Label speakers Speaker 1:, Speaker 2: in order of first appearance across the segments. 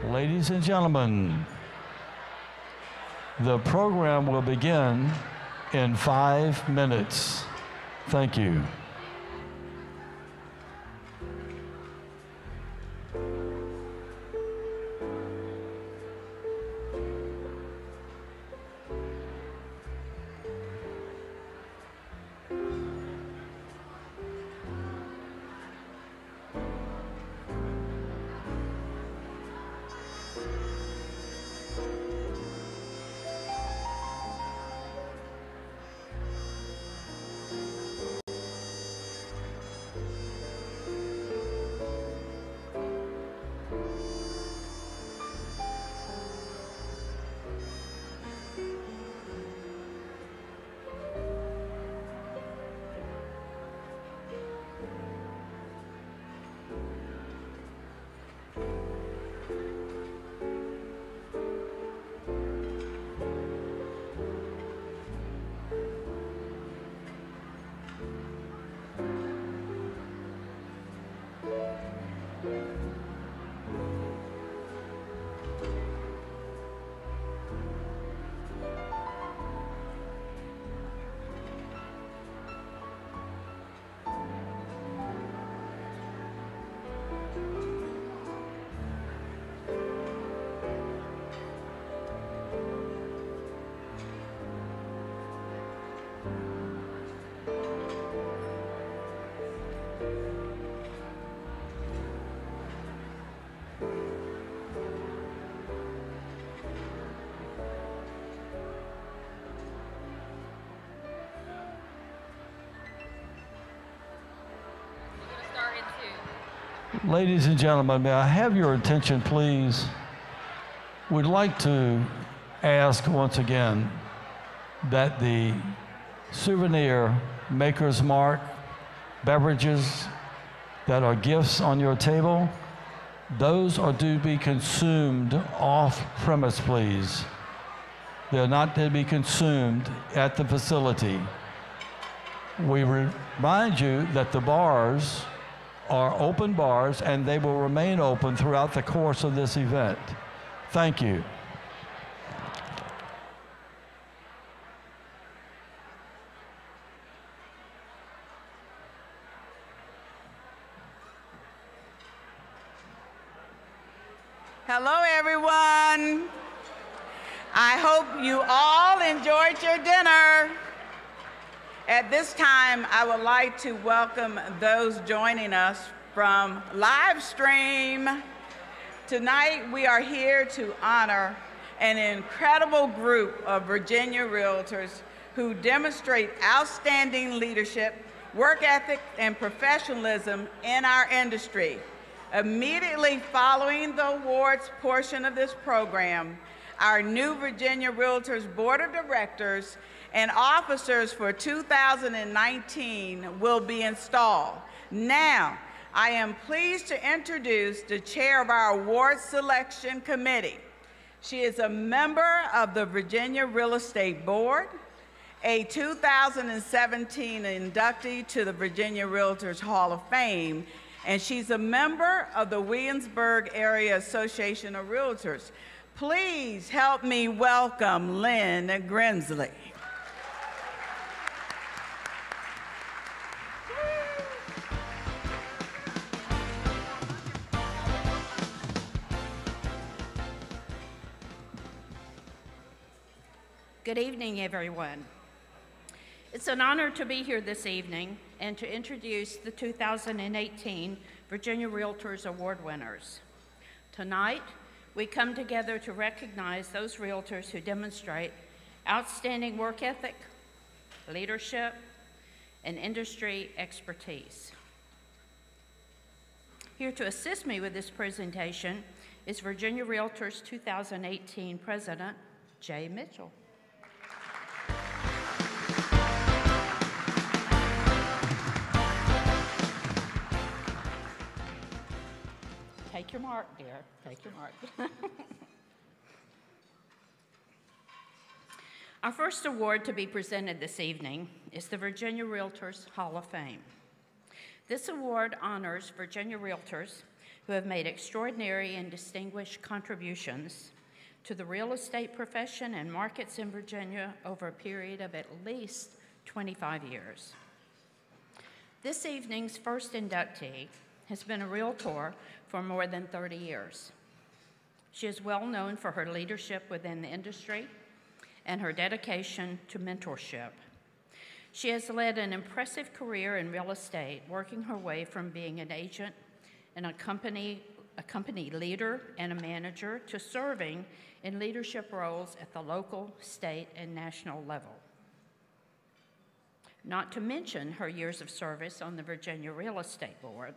Speaker 1: Ladies and gentlemen, the program will begin in 5 minutes. Thank you. Ladies and gentlemen, may I have your attention, please? We'd like to ask once again that the souvenir Maker's Mark beverages that are gifts on your table, those are to be consumed off premise, please. They're not to be consumed at the facility. We remind you that the bars are open bars and they will remain open throughout the course of this event. Thank you.
Speaker 2: Hello, everyone. I hope you all enjoyed your dinner. At this time, I would like to welcome those joining us from live stream. Tonight, we are here to honor an incredible group of Virginia Realtors who demonstrate outstanding leadership, work ethic, and professionalism in our industry. Immediately following the awards portion of this program, our new Virginia Realtors Board of Directors and officers for 2019 will be installed. Now, I am pleased to introduce the chair of our award selection committee. She is a member of the Virginia Real Estate Board, a 2017 inductee to the Virginia Realtors Hall of Fame, and she's a member of the Williamsburg Area Association of Realtors. Please help me welcome Lynn Grimsley.
Speaker 3: Good evening, everyone. It's an honor to be here this evening and to introduce the 2018 Virginia Realtors Award winners. Tonight, we come together to recognize those realtors who demonstrate outstanding work ethic, leadership, and industry expertise. Here to assist me with this presentation is Virginia Realtors 2018 President, Jay Mitchell. Take your mark, dear. Take your mark. Our first award to be presented this evening is the Virginia Realtors Hall of Fame. This award honors Virginia Realtors who who have made extraordinary and distinguished contributions to the real estate profession and markets in Virginia over a period of at least 25 years. This evening's first inductee has been a realtor for more than 30 years. She is well known for her leadership within the industry and her dedication to mentorship. She has led an impressive career in real estate, working her way from being an agent and a company leader and a manager to serving in leadership roles at the local, state, and national level. Not to mention her years of service on the Virginia Real Estate Board.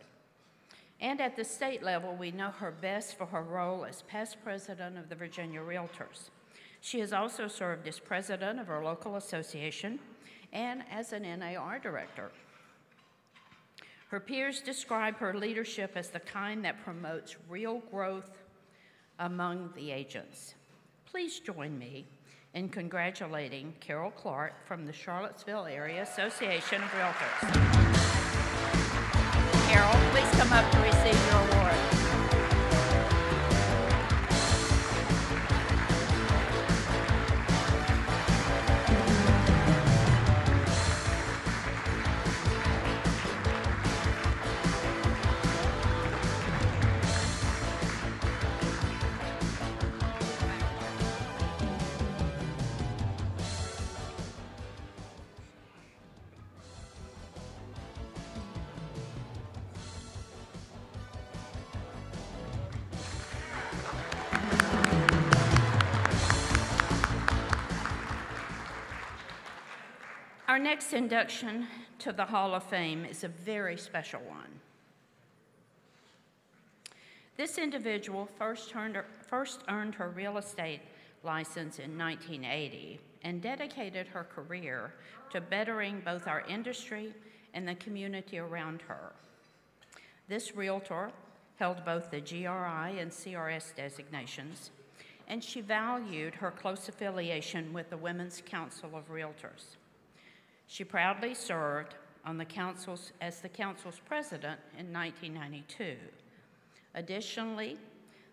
Speaker 3: And at the state level, we know her best for her role as past president of the Virginia Realtors. She has also served as president of her local association and as an NAR director. Her peers describe her leadership as the kind that promotes real growth among the agents. Please join me in congratulating Carol Clark from the Charlottesville Area Association of Realtors. Carol, please come up to receive your award. Our next induction to the Hall of Fame is a very special one. This individual first earned her real estate license in 1980 and dedicated her career to bettering both our industry and the community around her. This realtor held both the GRI and CRS designations, and she valued her close affiliation with the Women's Council of Realtors. She proudly served on as the council's president in 1992. Additionally,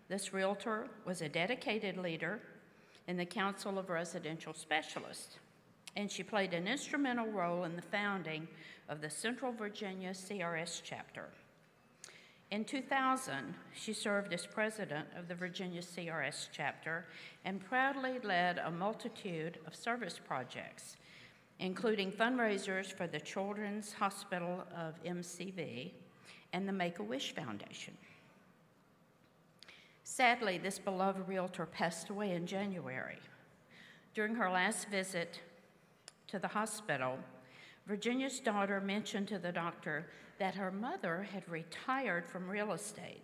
Speaker 3: this realtor was a dedicated leader in the Council of Residential Specialists, and she played an instrumental role in the founding of the Central Virginia CRS chapter. In 2000, she served as president of the Virginia CRS chapter and proudly led a multitude of service projects, including fundraisers for the Children's Hospital of MCV and the Make-A-Wish Foundation. Sadly, this beloved realtor passed away in January. During her last visit to the hospital, Virginia's daughter mentioned to the doctor that her mother had retired from real estate,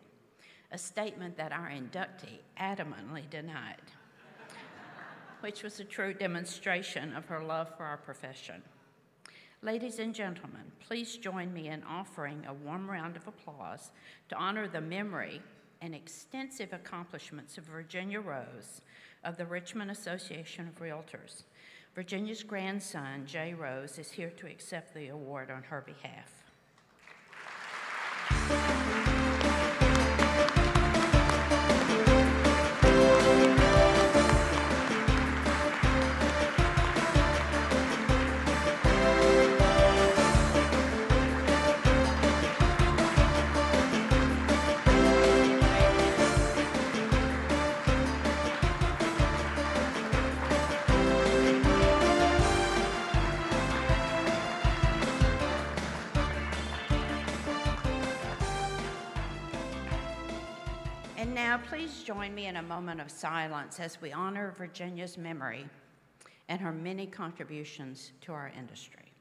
Speaker 3: a statement that our inductee adamantly denied, which was a true demonstration of her love for our profession. Ladies and gentlemen, please join me in offering a warm round of applause to honor the memory and extensive accomplishments of Virginia Rose of the Richmond Association of Realtors. Virginia's grandson, Jay Rose, is here to accept the award on her behalf. And now, please join me in a moment of silence as we honor Virginia's memory and her many contributions to our industry.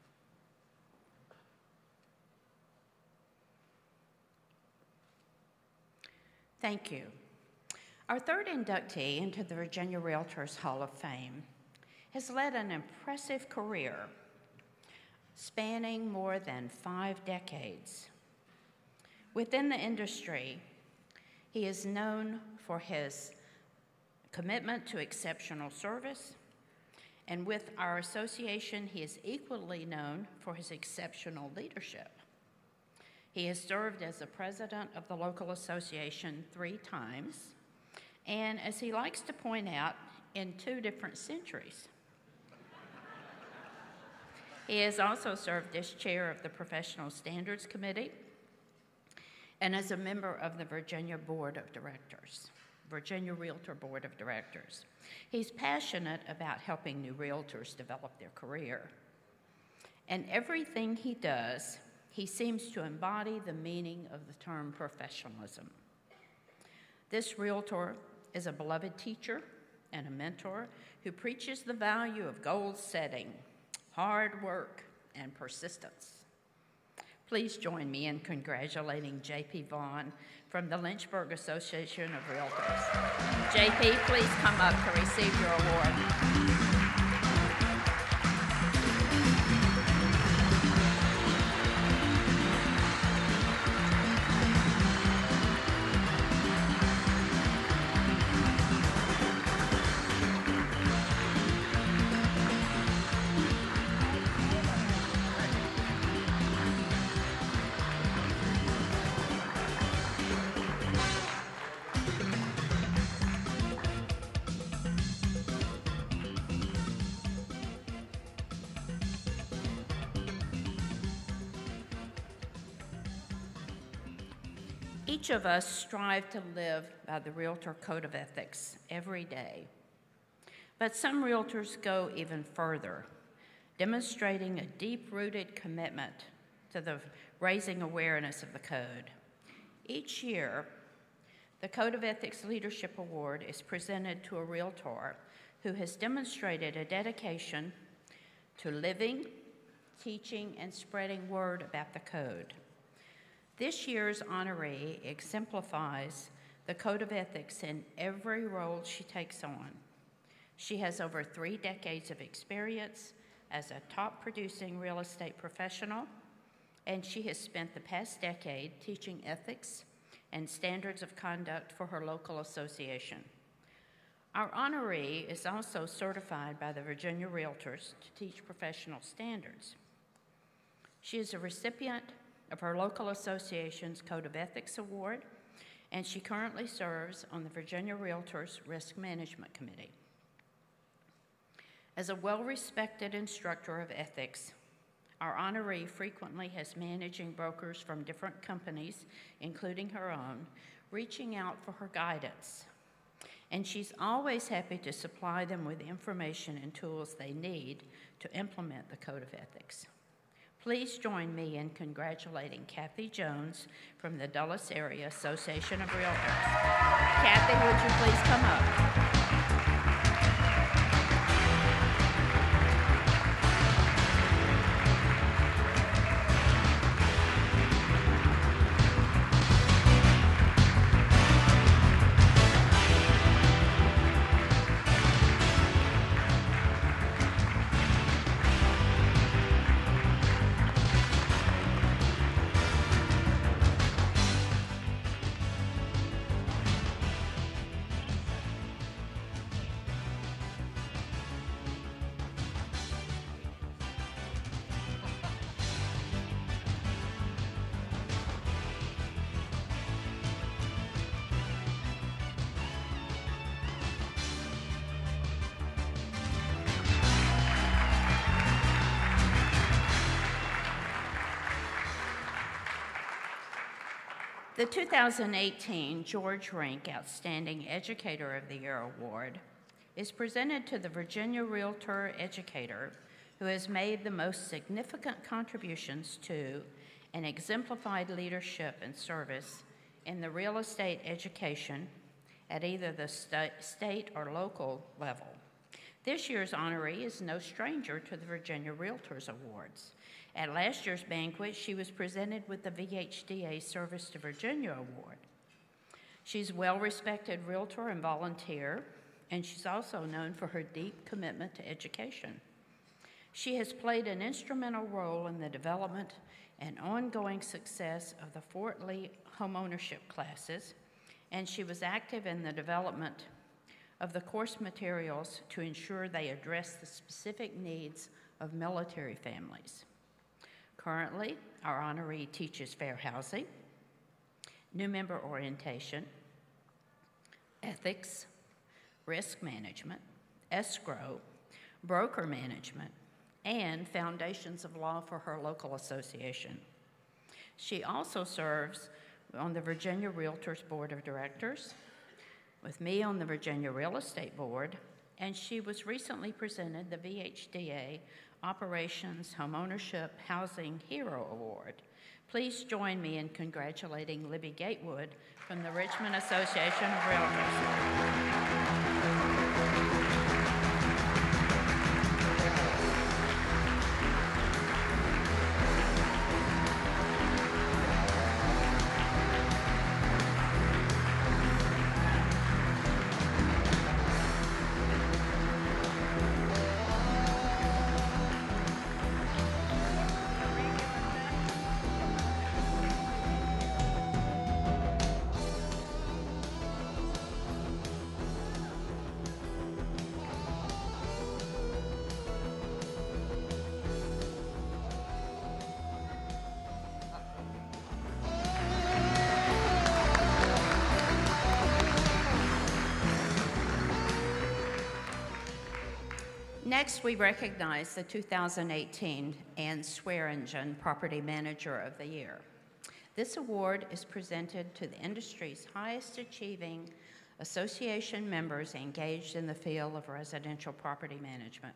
Speaker 3: Thank you. Our third inductee into the Virginia Realtors Hall of Fame has led an impressive career spanning more than 5 decades. Within the industry, he is known for his commitment to exceptional service, and with our association, he is equally known for his exceptional leadership. He has served as the president of the local association 3 times, and as he likes to point out, in 2 different centuries. He has also served as chair of the Professional Standards Committee and as a member of the Virginia Board of Directors, Virginia Realtor Board of Directors. He's passionate about helping new realtors develop their career. And everything he does, he seems to embody the meaning of the term professionalism. This realtor is a beloved teacher and a mentor who preaches the value of goal setting, hard work, and persistence. Please join me in congratulating J.P. Vaughn from the Lynchburg Association of Realtors. J.P., please come up to receive your award. Each of us strive to live by the Realtor Code of Ethics every day. But some realtors go even further, demonstrating a deep-rooted commitment to the raising awareness of the code. Each year, the Code of Ethics Leadership Award is presented to a realtor who has demonstrated a dedication to living, teaching, and spreading word about the code. This year's honoree exemplifies the Code of Ethics in every role she takes on. She has over 3 decades of experience as a top-producing real estate professional, and she has spent the past decade teaching ethics and standards of conduct for her local association. Our honoree is also certified by the Virginia Realtors to teach professional standards. She is a recipient of her local association's Code of Ethics Award, and she currently serves on the Virginia Realtors Risk Management Committee. As a well-respected instructor of ethics, our honoree frequently has managing brokers from different companies, including her own, reaching out for her guidance. And she's always happy to supply them with information and tools they need to implement the Code of Ethics. Please join me in congratulating Kathy Jones from the Dulles Area Association of Realtors. Kathy, would you please come up? The 2018 George Rink Outstanding Educator of the Year Award is presented to the Virginia Realtor educator who has made the most significant contributions to and exemplified leadership and service in the real estate education at either the state or local level. This year's honoree is no stranger to the Virginia Realtors Awards. At last year's banquet, she was presented with the VHDA Service to Virginia Award. She's a well-respected realtor and volunteer, and she's also known for her deep commitment to education. She has played an instrumental role in the development and ongoing success of the Fort Lee homeownership classes, and she was active in the development of the course materials to ensure they address the specific needs of military families. Currently, our honoree teaches fair housing, new member orientation, ethics, risk management, escrow, broker management, and foundations of law for her local association. She also serves on the Virginia Realtors Board of Directors, with me on the Virginia Real Estate Board, and she was recently presented the VHDA Operations Homeownership Housing Hero Award. Please join me in congratulating Libby Gatewood from the Richmond Association of Realtors. Next, we recognize the 2018 Ann Swearingen Property Manager of the Year. This award is presented to the industry's highest achieving association members engaged in the field of residential property management.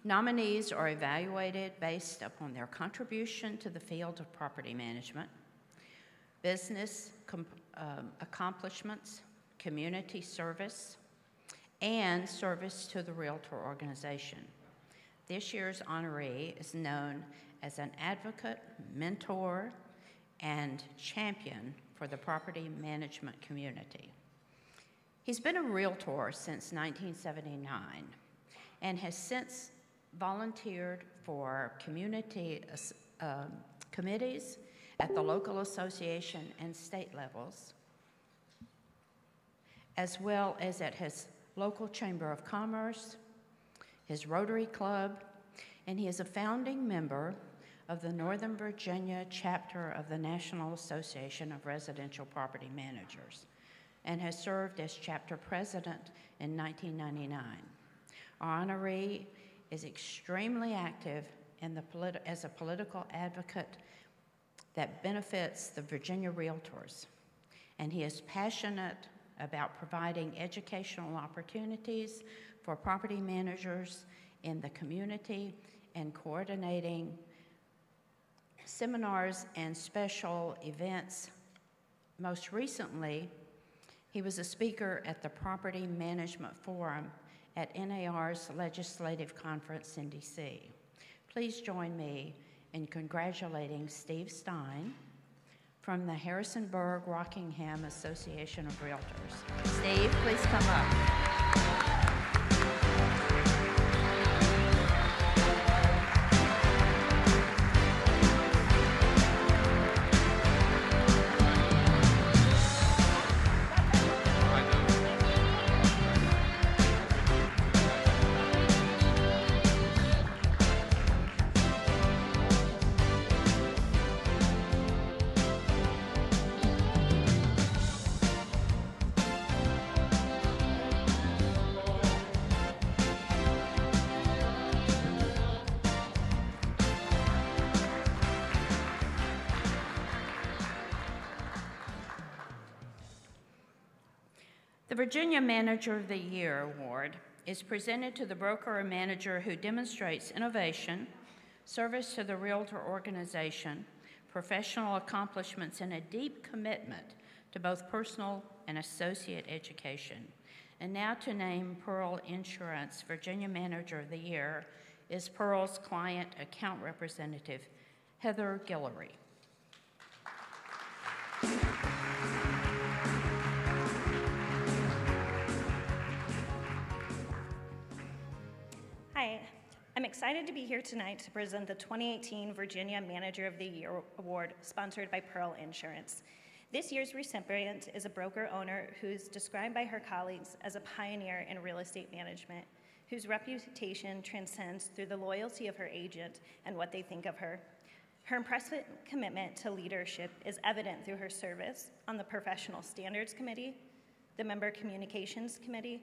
Speaker 3: Nominees are evaluated based upon their contribution to the field of property management, business accomplishments, community service, and service to the Realtor organization. This year's honoree is known as an advocate, mentor, and champion for the property management community. He's been a Realtor since 1979 and has since volunteered for community committees at the local association and state levels, as well as at his local Chamber of Commerce, his Rotary Club, and he is a founding member of the Northern Virginia chapter of the National Association of Residential Property Managers and has served as chapter president in 1999. Our honoree is extremely active in as a political advocate that benefits the Virginia Realtors, and he is passionate about providing educational opportunities for property managers in the community and coordinating seminars and special events. Most recently, he was a speaker at the Property Management Forum at NAR's Legislative Conference in DC. Please join me in congratulating Steve Stein from the Harrisonburg-Rockingham Association of Realtors. Steve, please come up. The Virginia Manager of the Year Award is presented to the broker or manager who demonstrates innovation, service to the Realtor organization, professional accomplishments, and a deep commitment to both personal and associate education. And now to name Pearl Insurance Virginia Manager of the Year is Pearl's client account representative, Heather Guillory.
Speaker 4: Hi, I'm excited to be here tonight to present the 2018 Virginia Manager of the Year Award sponsored by Pearl Insurance. This year's recipient is a broker owner who's described by her colleagues as a pioneer in real estate management. whose reputation transcends through the loyalty of her agent and what they think of her. Her impressive commitment to leadership is evident through her service on the Professional Standards Committee, the Member Communications Committee,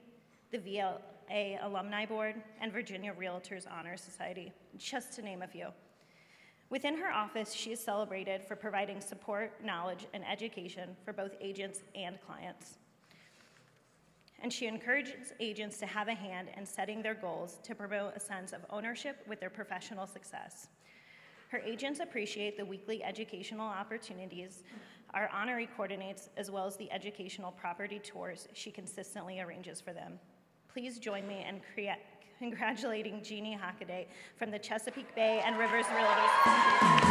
Speaker 4: the VLA Alumni Board, and Virginia Realtors Honor Society, just to name a few. Within her office, she is celebrated for providing support, knowledge, and education for both agents and clients. And she encourages agents to have a hand in setting their goals to promote a sense of ownership with their professional success. Her agents appreciate the weekly educational opportunities our honoree coordinates, as well as the educational property tours she consistently arranges for them. Please join me in congratulating Jeannie Hockaday from the Chesapeake Bay and Rivers Realtors.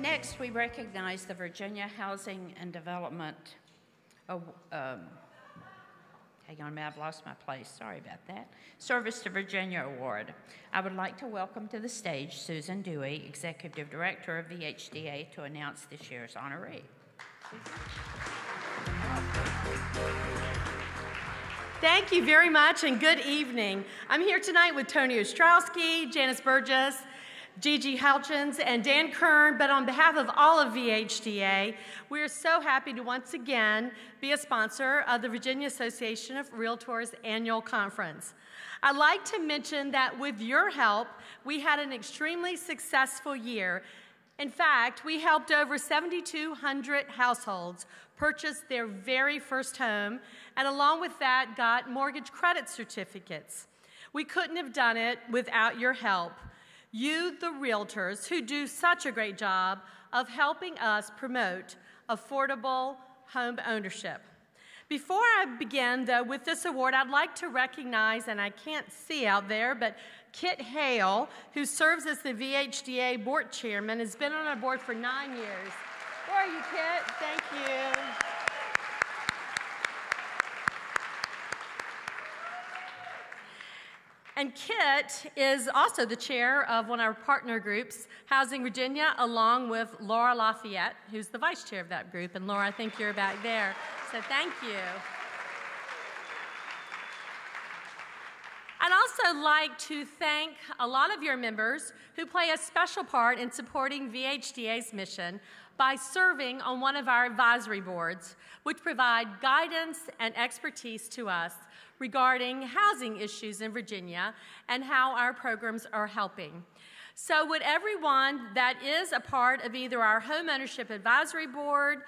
Speaker 3: Next, we recognize the Virginia Housing and Development, hang on a minute, I've lost my place, sorry about that, Service to Virginia Award. I would like to welcome to the stage Susan Dewey, Executive Director of VHDA, to announce this year's honoree.
Speaker 5: Thank you very much and good evening. I'm here tonight with Tony Ostrowski, Janice Burgess, Gigi Houchins, and Dan Kern, but on behalf of all of VHDA, we are so happy to once again be a sponsor of the Virginia Association of Realtors Annual Conference. I'd like to mention that with your help, we had an extremely successful year. In fact, we helped over 7,200 households purchase their very first home, and along with that, got mortgage credit certificates. We couldn't have done it without your help. You, the realtors, who do such a great job of helping us promote affordable home ownership. Before I begin, though, with this award, I'd like to recognize, and I can't see out there, but Kit Hale, who serves as the VHDA board chairman, has been on our board for 9 years. Where are you, Kit? Thank you. And Kit is also the chair of one of our partner groups, Housing Virginia, along with Laura Lafayette, who's the vice chair of that group. And Laura, I think you're back there, so thank you. I'd also like to thank a lot of your members who play a special part in supporting VHDA's mission by serving on one of our advisory boards, which provide guidance and expertise to us regarding housing issues in Virginia and how our programs are helping. So would everyone that is a part of either our Home Ownership Advisory Board,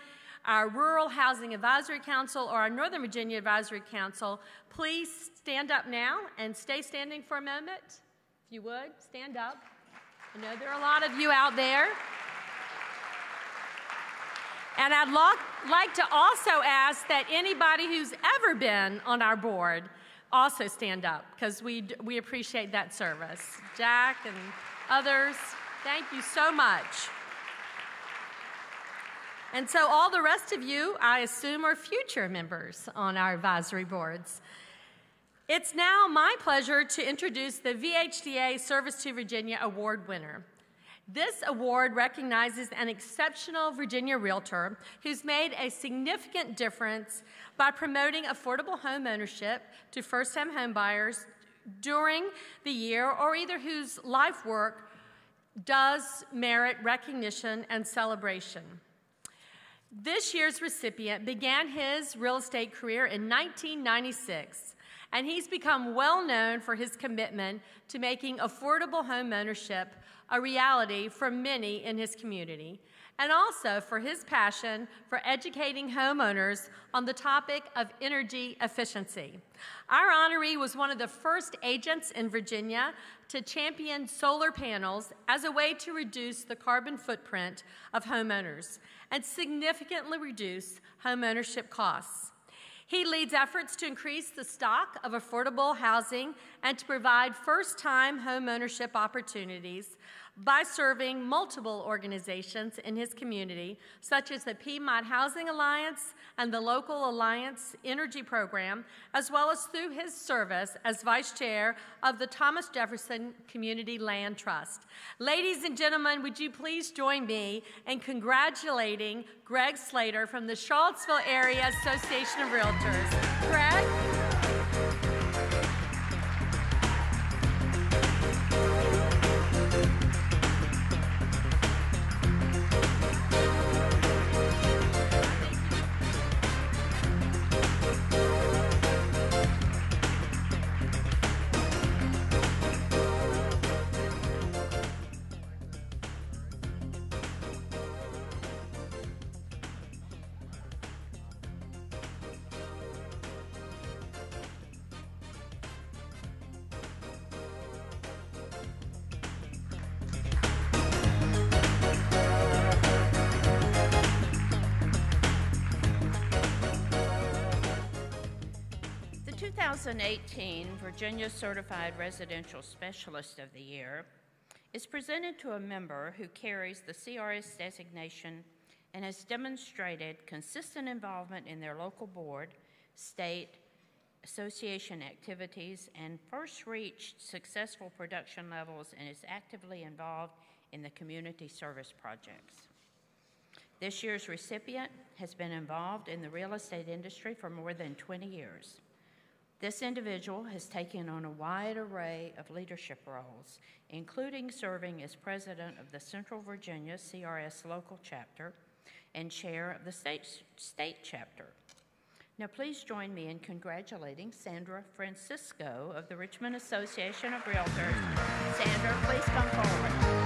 Speaker 5: our Rural Housing Advisory Council, or our Northern Virginia Advisory Council, please stand up now and stay standing for a moment. If you would, stand up. I know there are a lot of you out there. And I'd like to also ask that anybody who's ever been on our board also stand up, because we appreciate that service. Jack and others, thank you so much. And so all the rest of you, I assume, are future members on our advisory boards. It's now my pleasure to introduce the VHDA Service to Virginia Award winner. This award recognizes an exceptional Virginia realtor who's made a significant difference by promoting affordable home ownership to first-time home buyers during the year, or either whose life work does merit recognition and celebration. This year's recipient began his real estate career in 1996 and he's become well known for his commitment to making affordable home ownership a reality for many in his community, and also for his passion for educating homeowners on the topic of energy efficiency. Our honoree was one of the first agents in Virginia to champion solar panels as a way to reduce the carbon footprint of homeowners and significantly reduce homeownership costs. He leads efforts to increase the stock of affordable housing and to provide first-time homeownership opportunities by serving multiple organizations in his community, such as the Piedmont Housing Alliance and the Local Alliance Energy Program, as well as through his service as vice chair of the Thomas Jefferson Community Land Trust. Ladies and gentlemen, would you please join me in congratulating Greg Slater from the Charlottesville Area Association of Realtors. Greg?
Speaker 3: The 2018 Virginia Certified Residential Specialist of the Year is presented to a member who carries the CRS designation and has demonstrated consistent involvement in their local board, state, association activities, and first reached successful production levels and is actively involved in the community service projects. This year's recipient has been involved in the real estate industry for more than 20 years. This individual has taken on a wide array of leadership roles, including serving as president of the Central Virginia CRS local chapter and chair of the state chapter. Now please join me in congratulating Sandra Francisco of the Richmond Association of Realtors. Sandra, please come forward.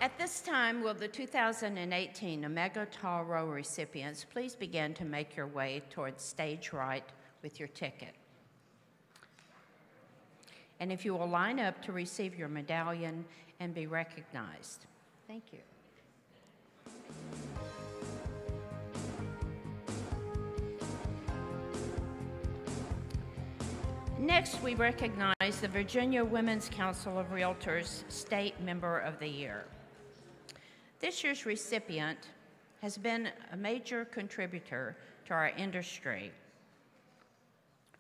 Speaker 3: At this time, will the 2018 Omega Tall Row recipients please begin to make your way towards stage right with your ticket. And if you will line up to receive your medallion and be recognized. Thank you. Next, we recognize the Virginia Women's Council of Realtors State Member of the Year. This year's recipient has been a major contributor to our industry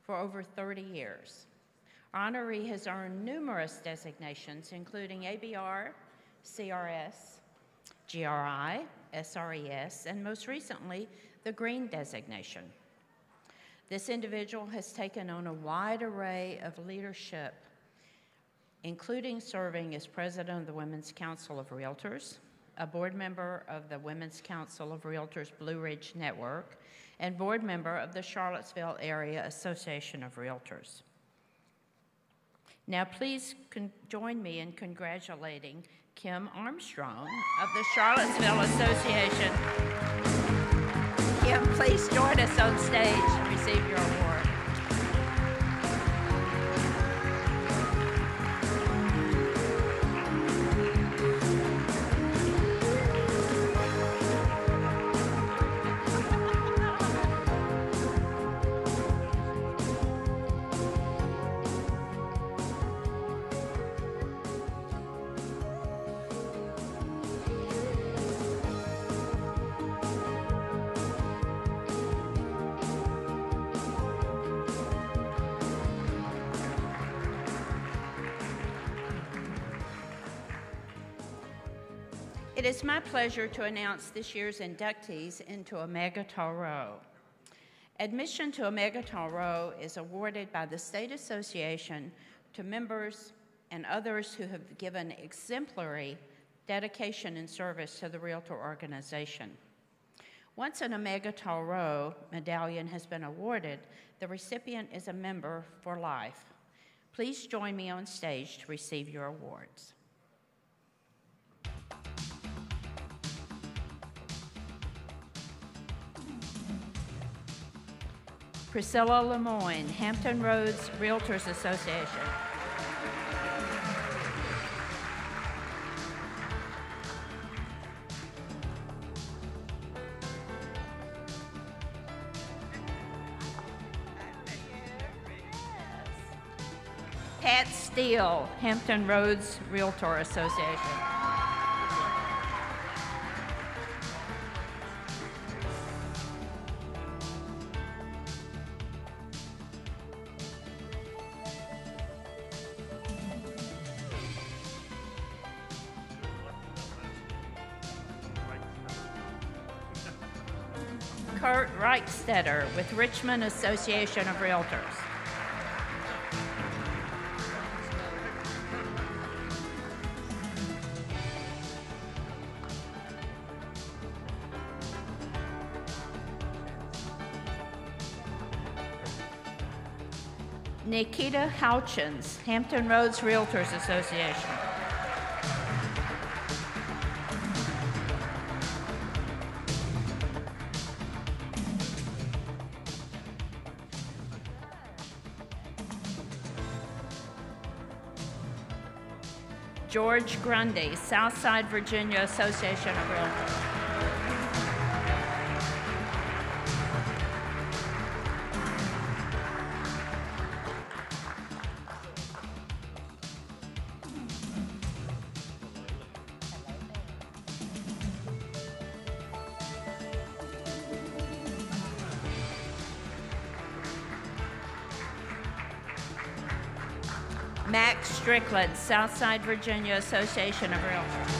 Speaker 3: for over 30 years. Our honoree has earned numerous designations, including ABR, CRS, GRI, SRES, and most recently, the Green designation. This individual has taken on a wide array of leadership, including serving as president of the Women's Council of Realtors, a board member of the Women's Council of Realtors Blue Ridge Network, and board member of the Charlottesville Area Association of Realtors. Now please join me in congratulating Kim Armstrong of the Charlottesville Association. Kim, please join us on stage and receive your award. It is my pleasure to announce this year's inductees into Omega Tau Rho. Admission to Omega Tau Rho is awarded by the State Association to members and others who have given exemplary dedication and service to the Realtor organization. Once an Omega Tau Rho medallion has been awarded, the recipient is a member for life. Please join me on stage to receive your awards. Priscilla Lemoyne, Hampton Roads Realtors Association. Pat Steele, Hampton Roads Realtor Association. Kurt Reichstetter with Richmond Association of Realtors. Nikita Houchins, Hampton Roads Realtors Association. George Grundy, Southside Virginia Association of Realtors. Max Strickland, Southside Virginia Association of Realtors.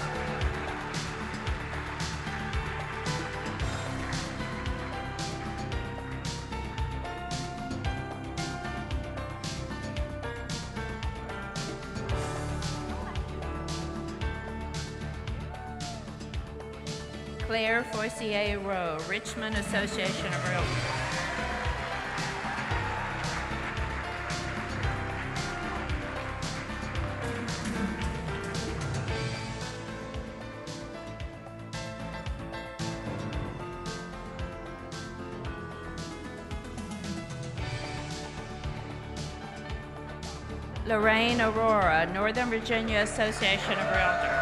Speaker 3: Claire Foycier Rowe, Richmond Association of Realtors. Lorraine Aurora, Northern Virginia Association of Realtors.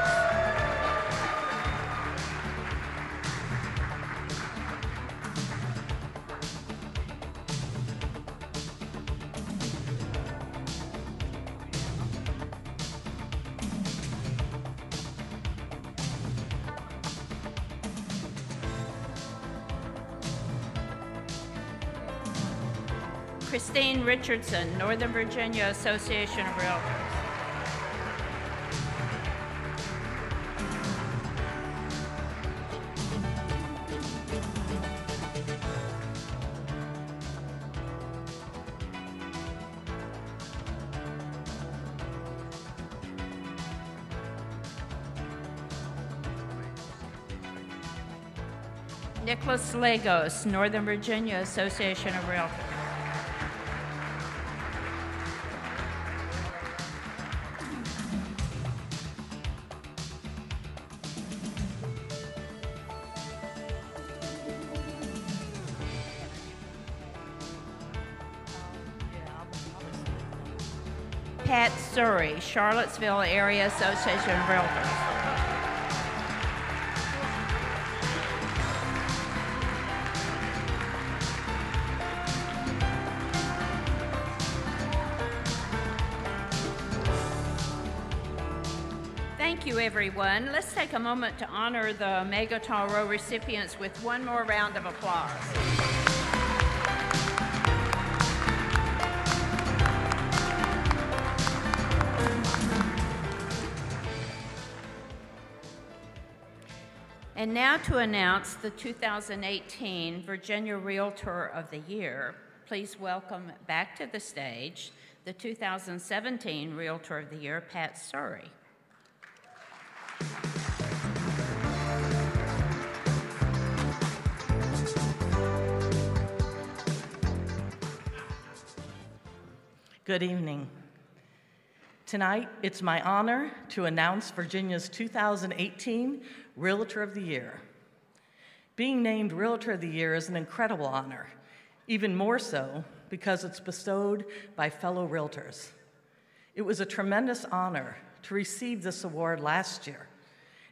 Speaker 3: Christine Richardson, Northern Virginia Association of Realtors. Nicholas Lagos, Northern Virginia Association of Realtors. Pat Surrey, Charlottesville Area Association of Realtors. Thank you, everyone. Let's take a moment to honor the Omega Tau Rho recipients with one more round of applause. And now to announce the 2018 Virginia Realtor of the Year, please welcome back to the stage the 2017 Realtor of the Year, Pat Surrey.
Speaker 6: Good evening. Tonight, it's my honor to announce Virginia's 2018 Realtor of the Year. Being named Realtor of the Year is an incredible honor, even more so because it's bestowed by fellow realtors. It was a tremendous honor to receive this award last year,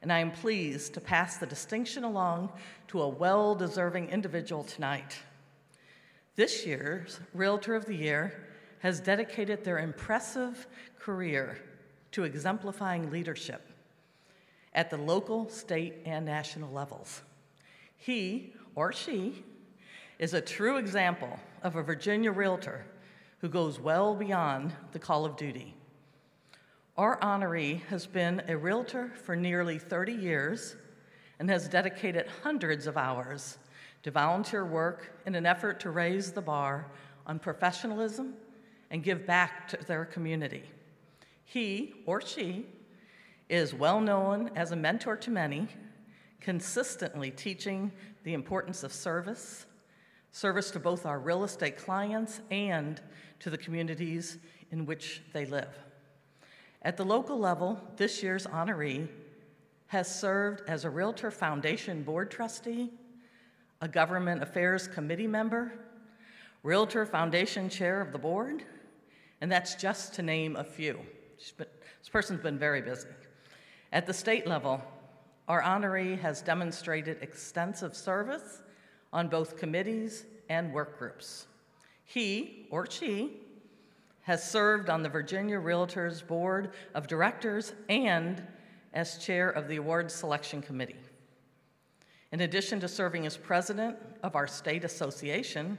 Speaker 6: and I am pleased to pass the distinction along to a well-deserving individual tonight. This year's Realtor of the Year has dedicated their impressive career to exemplifying leadership at the local, state, and national levels. He or she is a true example of a Virginia realtor who goes well beyond the call of duty. Our honoree has been a realtor for nearly 30 years and has dedicated hundreds of hours to volunteer work in an effort to raise the bar on professionalism and give back to their community. He or she is well known as a mentor to many, consistently teaching the importance of service to both our real estate clients and to the communities in which they live. At the local level, this year's honoree has served as a Realtor Foundation board trustee, a Government Affairs Committee member, Realtor Foundation chair of the board, and that's just to name a few. This person's been very busy. At the state level, our honoree has demonstrated extensive service on both committees and work groups. He or she has served on the Virginia Realtors Board of Directors and as chair of the Awards Selection Committee. In addition to serving as president of our state association,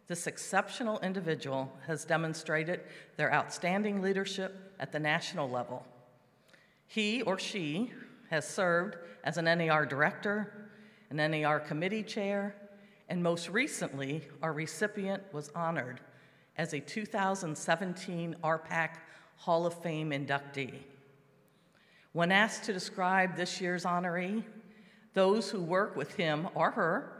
Speaker 6: this exceptional individual has demonstrated their outstanding leadership at the national level. He or she has served as an NAR director, an NAR committee chair, and most recently, our recipient was honored as a 2017 RPAC Hall of Fame inductee. When asked to describe this year's honoree, those who work with him or her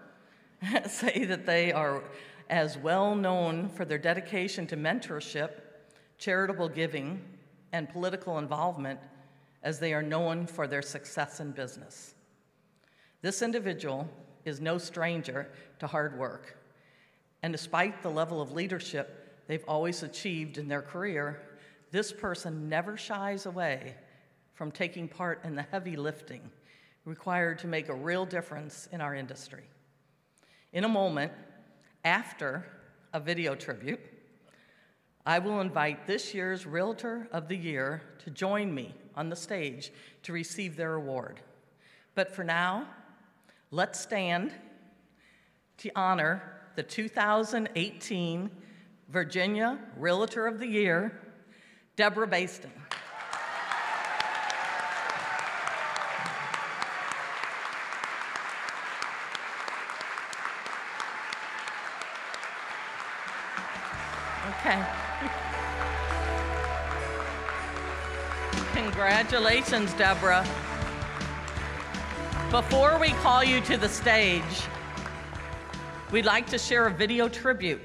Speaker 6: say that they are as well known for their dedication to mentorship, charitable giving, and political involvement as they are known for their success in business. This individual is no stranger to hard work, and despite the level of leadership they've always achieved in their career, this person never shies away from taking part in the heavy lifting required to make a real difference in our industry. In a moment, after a video tribute, I will invite this year's Realtor of the Year to join me on the stage to receive their award. But for now, let's stand to honor the 2018 Virginia Realtor of the Year, Deborah Baston. Okay. Congratulations, Deborah. Before we call you to the stage, we'd like to share a video tribute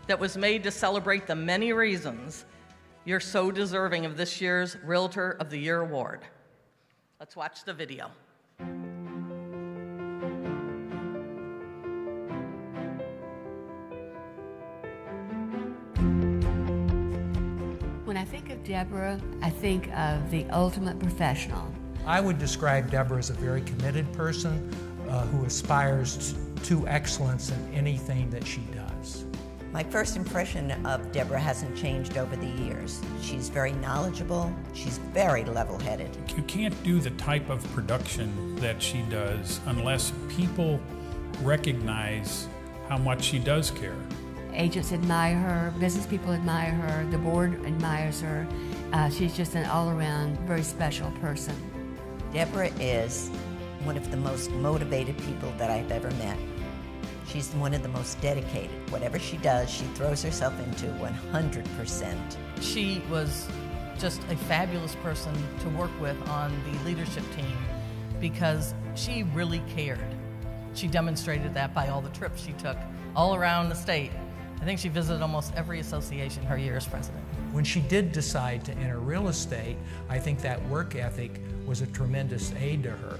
Speaker 6: that was made to celebrate the many reasons you're so deserving of this year's Realtor of the Year award. Let's watch the video.
Speaker 7: When I think of Deborah, I think of the ultimate professional.
Speaker 8: I would describe Deborah as a very committed person who aspires to excellence in anything that she does.
Speaker 9: My first impression of Deborah hasn't changed over the years. She's very knowledgeable, she's very level-headed.
Speaker 10: You can't do the type of production that she does unless people recognize how much she does care.
Speaker 7: Agents admire her, business people admire her, the board admires her. She's just an all-around very special person.
Speaker 9: Deborah is one of the most motivated people that I've ever met. She's one of the most dedicated. Whatever she does, she throws herself into 100%.
Speaker 6: She was just a fabulous person to work with on the leadership team because she really cared. She demonstrated that by all the trips she took all around the state. I think she visited almost every association her year as president.
Speaker 8: When she did decide to enter real estate, I think that work ethic was a tremendous aid to her.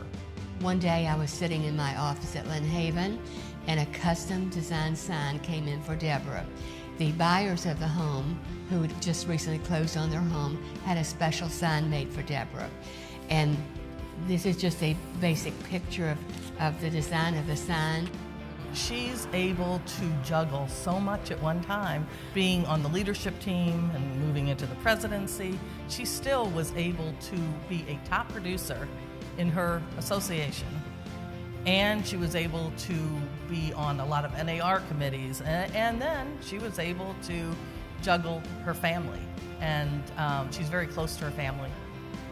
Speaker 7: One day I was sitting in my office at Lynn Haven, and a custom designed sign came in for Deborah. The buyers of the home, who had just recently closed on their home, had a special sign made for Deborah. And this is just a basic picture of the design of the sign.
Speaker 6: She's able to juggle so much at one time, being on the leadership team and moving into the presidency. She still was able to be a top producer in her association. And she was able to be on a lot of NAR committees. And then she was able to juggle her family. And she's very close to her family.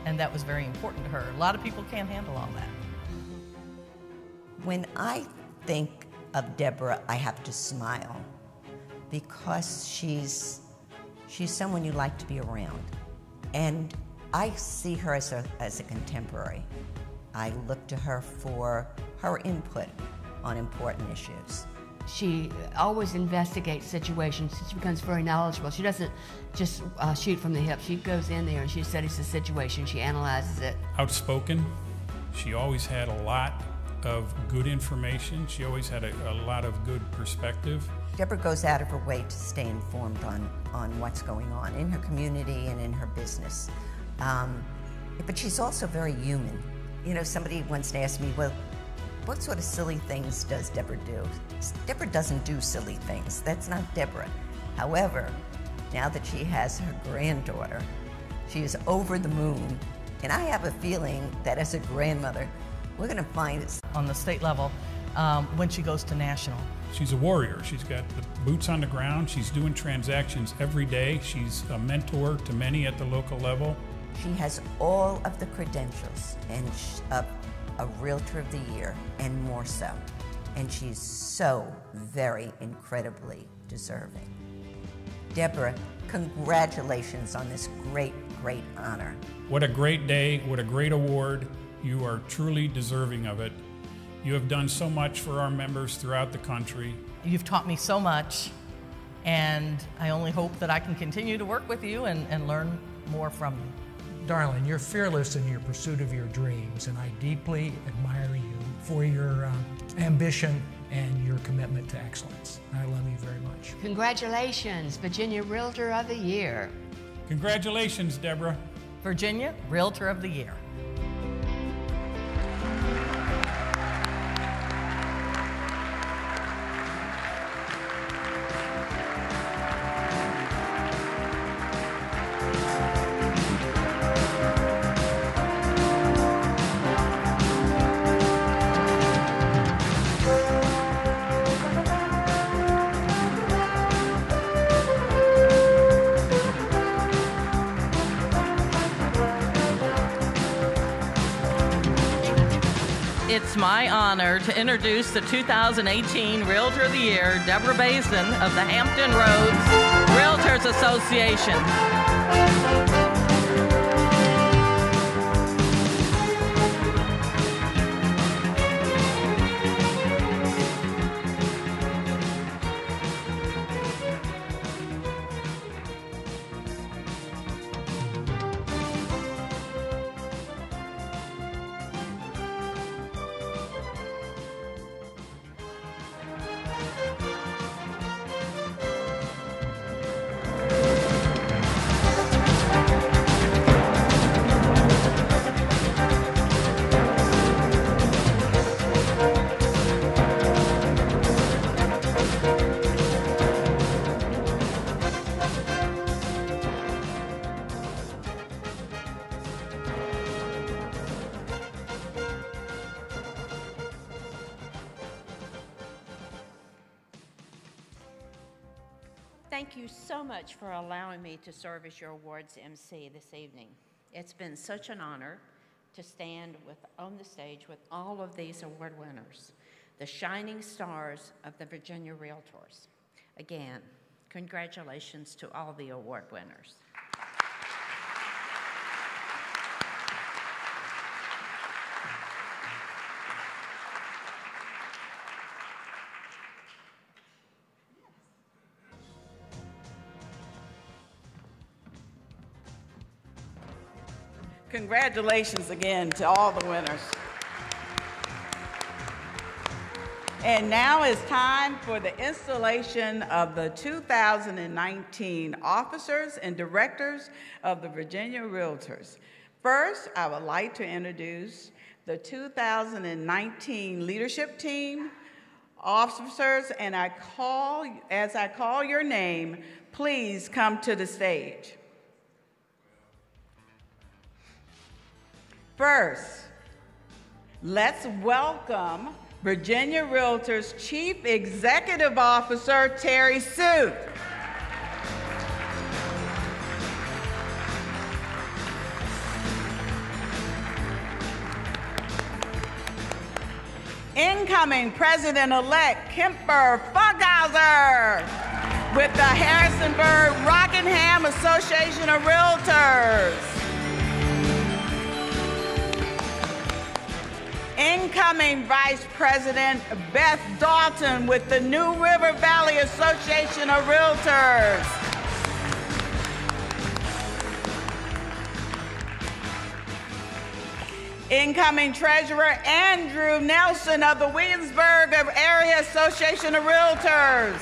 Speaker 6: And that was very important to her. A lot of people can't handle all that.
Speaker 9: When I think of Deborah, I have to smile because she's someone you like to be around. And I see her as a contemporary. I look to her for her input on important issues.
Speaker 7: She always investigates situations. She becomes very knowledgeable. She doesn't just shoot from the hip. She goes in there and she studies the situation. She analyzes it.
Speaker 10: Outspoken. She always had a lot of good information. She always had a lot of good perspective.
Speaker 9: Deborah goes out of her way to stay informed on what's going on in her community and in her business. But she's also very human. You know, somebody once asked me, well, what sort of silly things does Deborah do? Deborah doesn't do silly things. That's not Deborah. However, now that she has her granddaughter, she is over the moon. And I have a feeling that as a grandmother, we're going to find it.
Speaker 6: On the state level, when she goes to national.
Speaker 10: She's a warrior. She's got the boots on the ground. She's doing transactions every day. She's a mentor to many at the local level.
Speaker 9: She has all of the credentials and a Realtor of the Year and more so. And she's so very incredibly deserving. Deborah, congratulations on this great, great honor.
Speaker 10: What a great day, what a great award. You are truly deserving of it. You have done so much for our members throughout the country.
Speaker 6: You've taught me so much, and I only hope that I can continue to work with you and learn more from you.
Speaker 8: Darling, you're fearless in your pursuit of your dreams, and I deeply admire you for your ambition and your commitment to excellence. I love you very much.
Speaker 7: Congratulations, Virginia Realtor of the Year.
Speaker 10: Congratulations, Deborah.
Speaker 6: Virginia Realtor of the Year. It's my honor to introduce the 2018 Realtor of the Year, Deborah Basin of the Hampton Roads Realtors Association.
Speaker 3: Thank you so much for allowing me to serve as your awards MC this evening. It's been such an honor to stand on the stage with all of these award winners, the shining stars of the Virginia Realtors. Again, congratulations to all the award winners.
Speaker 2: Congratulations again to all the winners. And now it's time for the installation of the 2019 officers and directors of the Virginia Realtors. First, I would like to introduce the 2019 leadership team, officers, and as I call your name, please come to the stage. First, let's welcome Virginia Realtors Chief Executive Officer, Terry Suit. Incoming President-elect Kemper Funkhauser with the Harrisonburg-Rockingham Association of Realtors. Incoming Vice President Beth Dalton with the New River Valley Association of Realtors. Incoming Treasurer Andrew Nelson of the Williamsburg Area Association of Realtors.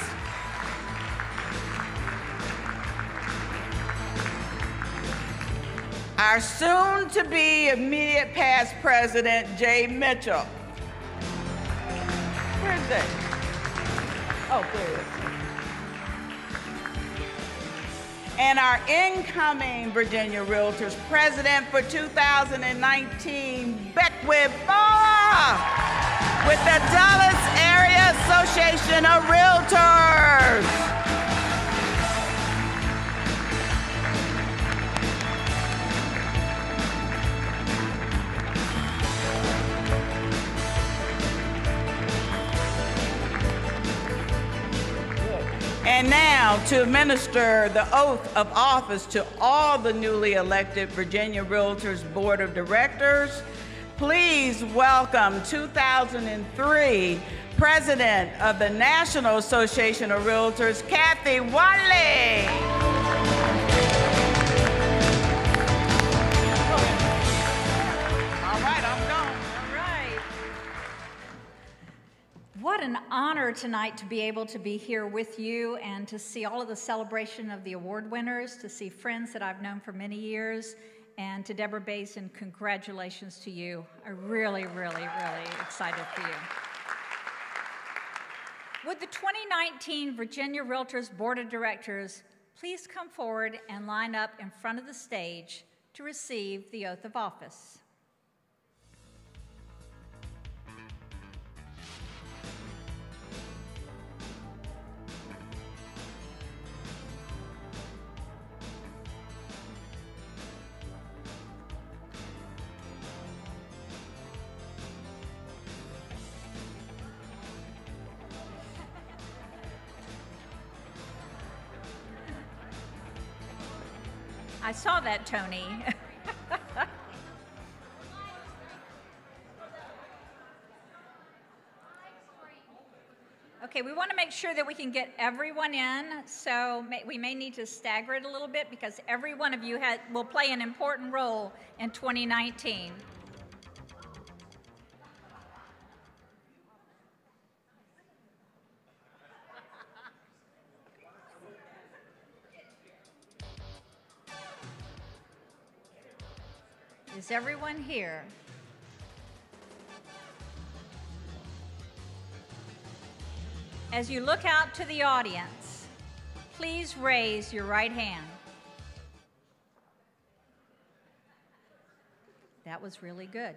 Speaker 2: Our soon-to-be immediate past president, Jay Mitchell. Where's Jay? Oh, there he is. And our incoming Virginia Realtors president for 2019, Beckwith Boa, with the Dallas Area Association of Realtors. And now, to administer the oath of office to all the newly elected Virginia Realtors Board of Directors, please welcome 2003 President of the National Association of Realtors, Kathy Wiley.
Speaker 11: What an honor tonight to be able to be here with you and to see all of the celebration of the award winners, to see friends that I've known for many years, and to Deborah Basin, congratulations to you. I'm really, really, really excited for you. Would the 2019 Virginia Realtors Board of Directors please come forward and line up in front of the stage to receive the oath of office? I saw that, Tony. Okay, we want to make sure that we can get everyone in, so we may need to stagger it a little bit because every one of you will play an important role in 2019. Is everyone here? As you look out to the audience, please raise your right hand. That was really good.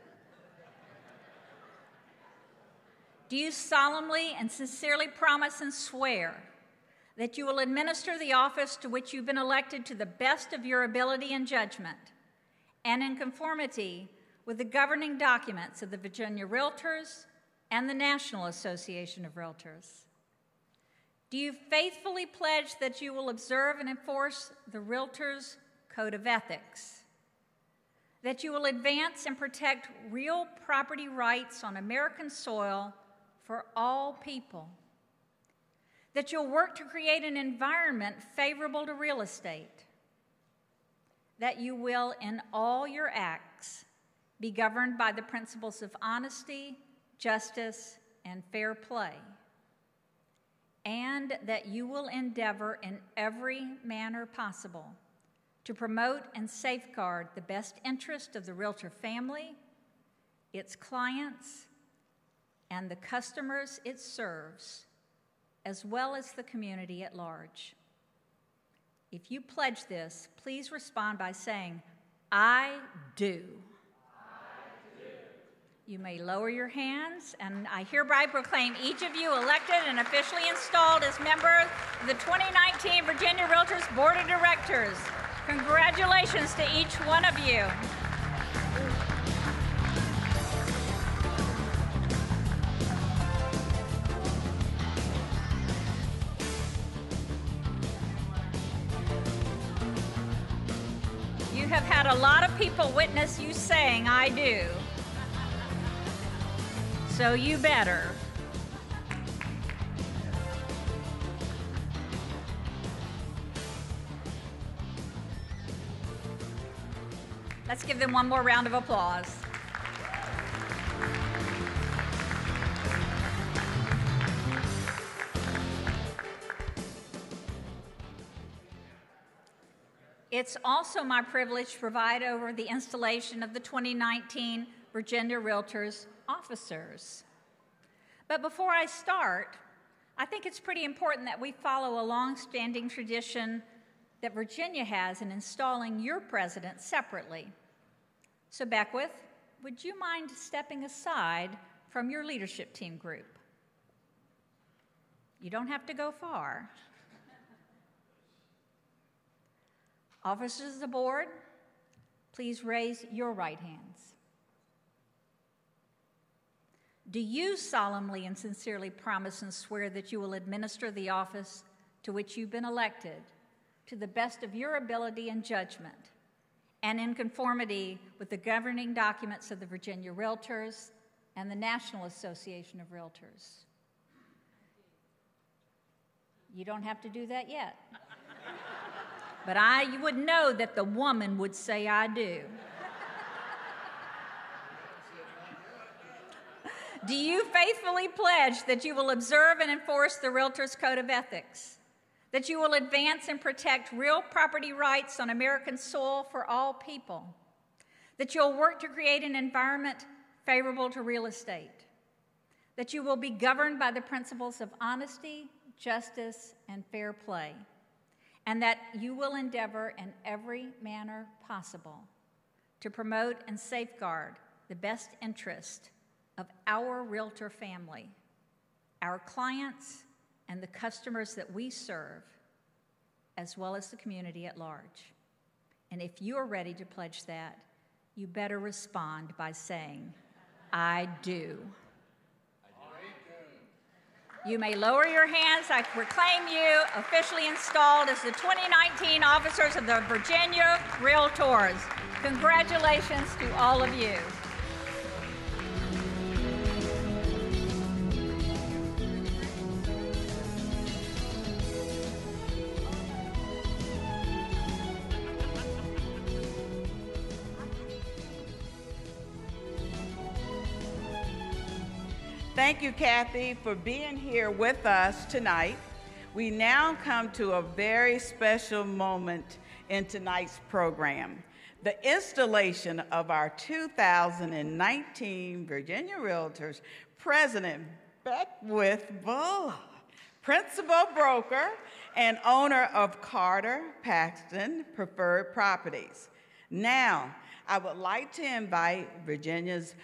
Speaker 11: Do you solemnly and sincerely promise and swear that you will administer the office to which you've been elected to the best of your ability and judgment, and in conformity with the governing documents of the Virginia Realtors and the National Association of Realtors? Do you faithfully pledge that you will observe and enforce the Realtors' Code of Ethics? That you will advance and protect real property rights on American soil for all people? That you'll work to create an environment favorable to real estate? That you will, in all your acts, be governed by the principles of honesty, justice, and fair play? And that you will endeavor in every manner possible to promote and safeguard the best interest of the Realtor family, its clients, and the customers it serves, as well as the community at large. If you pledge this, please respond by saying, "I do." You may lower your hands, and I hereby proclaim each of you elected and officially installed as members of the 2019 Virginia Realtors Board of Directors. Congratulations to each one of you. You have had a lot of people witness you saying, "I do." So you better. Let's give them one more round of applause. It's also my privilege to provide over the installation of the 2019 Virginia Realtors officers. But before I start, I think it's pretty important that we follow a long-standing tradition that Virginia has in installing your president separately. So Beckwith, would you mind stepping aside from your leadership team group? You don't have to go far. Officers of the board, please raise your right hands. Do you solemnly and sincerely promise and swear that you will administer the office to which you've been elected to the best of your ability and judgment, and in conformity with the governing documents of the Virginia Realtors and the National Association of Realtors? You don't have to do that yet. But you would know that the woman would say, "I do." Do you faithfully pledge that you will observe and enforce the Realtors' Code of Ethics? That you will advance and protect real property rights on American soil for all people? That you'll work to create an environment favorable to real estate? That you will be governed by the principles of honesty, justice, and fair play? And that you will endeavor in every manner possible to promote and safeguard the best interest of our Realtor family, our clients, and the customers that we serve, as well as the community at large. And if you're ready to pledge that, you better respond by saying, "I do." You may lower your hands. I proclaim you officially installed as the 2019 officers of the Virginia Realtors. Congratulations to all of you.
Speaker 2: Thank you, Kathy, for being here with us tonight. We now come to a very special moment in tonight's program, the installation of our 2019 Virginia Realtors President Beckwith Bulla, principal broker and owner of Carter Paxton Preferred Properties. Now, I would like to invite Virginia's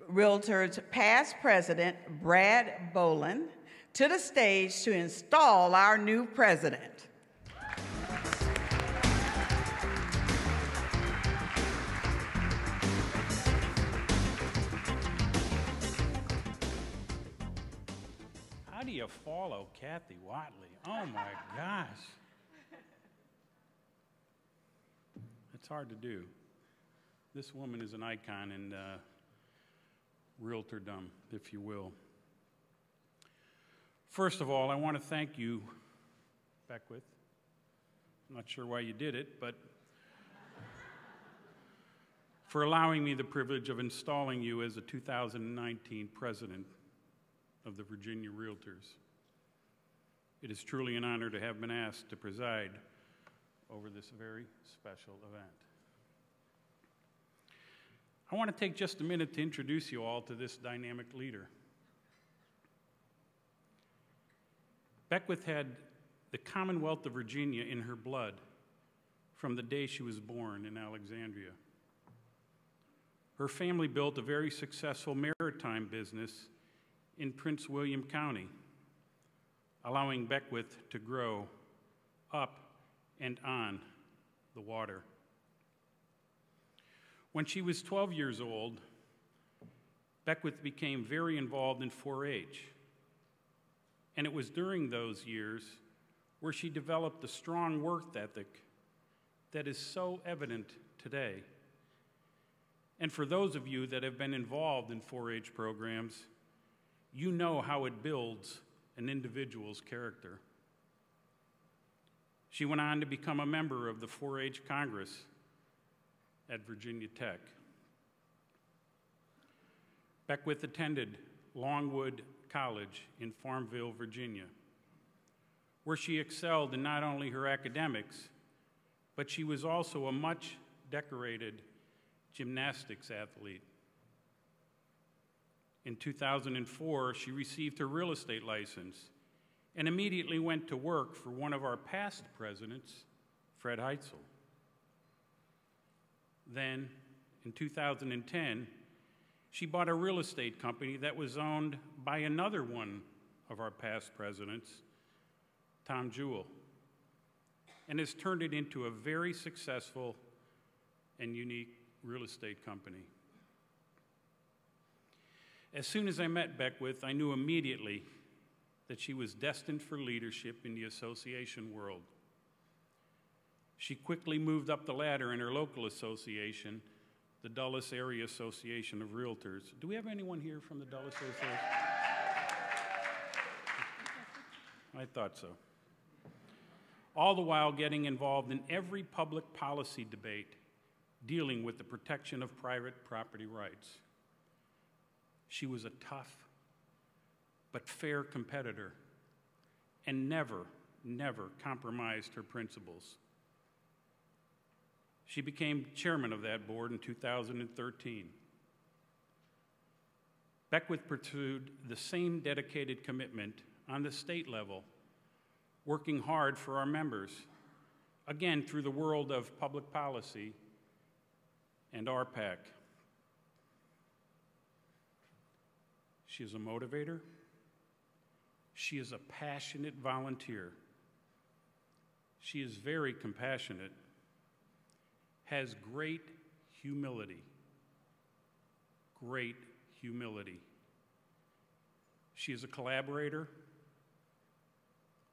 Speaker 2: Realtors past president, Brad Boland, to the stage to install our new president.
Speaker 10: you follow Kathy Watley? Oh my gosh. It's hard to do. This woman is an icon in realtordom, if you will. First of all, I want to thank you, Beckwith. I'm not sure why you did it, but for allowing me the privilege of installing you as the 2019 president of the Virginia Realtors. It is truly an honor to have been asked to preside over this very special event. I want to take just a minute to introduce you all to this dynamic leader. Beckwith had the Commonwealth of Virginia in her blood from the day she was born in Alexandria. Her family built a very successful maritime business in Prince William County, allowing Beckwith to grow up and on the water. When she was 12 years old, Beckwith became very involved in 4-H. And it was during those years where she developed a strong work ethic that is so evident today. And for those of you that have been involved in 4-H programs, you know how it builds an individual's character. She went on to become a member of the 4-H Congress at Virginia Tech. Beckwith attended Longwood College in Farmville, Virginia, where she excelled in not only her academics, but she was also a much decorated gymnastics athlete. In 2004, she received her real estate license and immediately went to work for one of our past presidents, Fred Heitzel. Then, in 2010, she bought a real estate company that was owned by another one of our past presidents, Tom Jewell, and has turned it into a very successful and unique real estate company. As soon as I met Beckwith, I knew immediately that she was destined for leadership in the association world. She quickly moved up the ladder in her local association, the Dulles Area Association of Realtors. Do we have anyone here from the Dulles Association? I thought so. All the while getting involved in every public policy debate dealing with the protection of private property rights. She was a tough but fair competitor and never compromised her principles. She became chairman of that board in 2013. Beckwith pursued the same dedicated commitment on the state level, working hard for our members, again through the world of public policy and RPAC. She is a motivator. She is a passionate volunteer. She is very compassionate, has great humility. Great humility. She is a collaborator,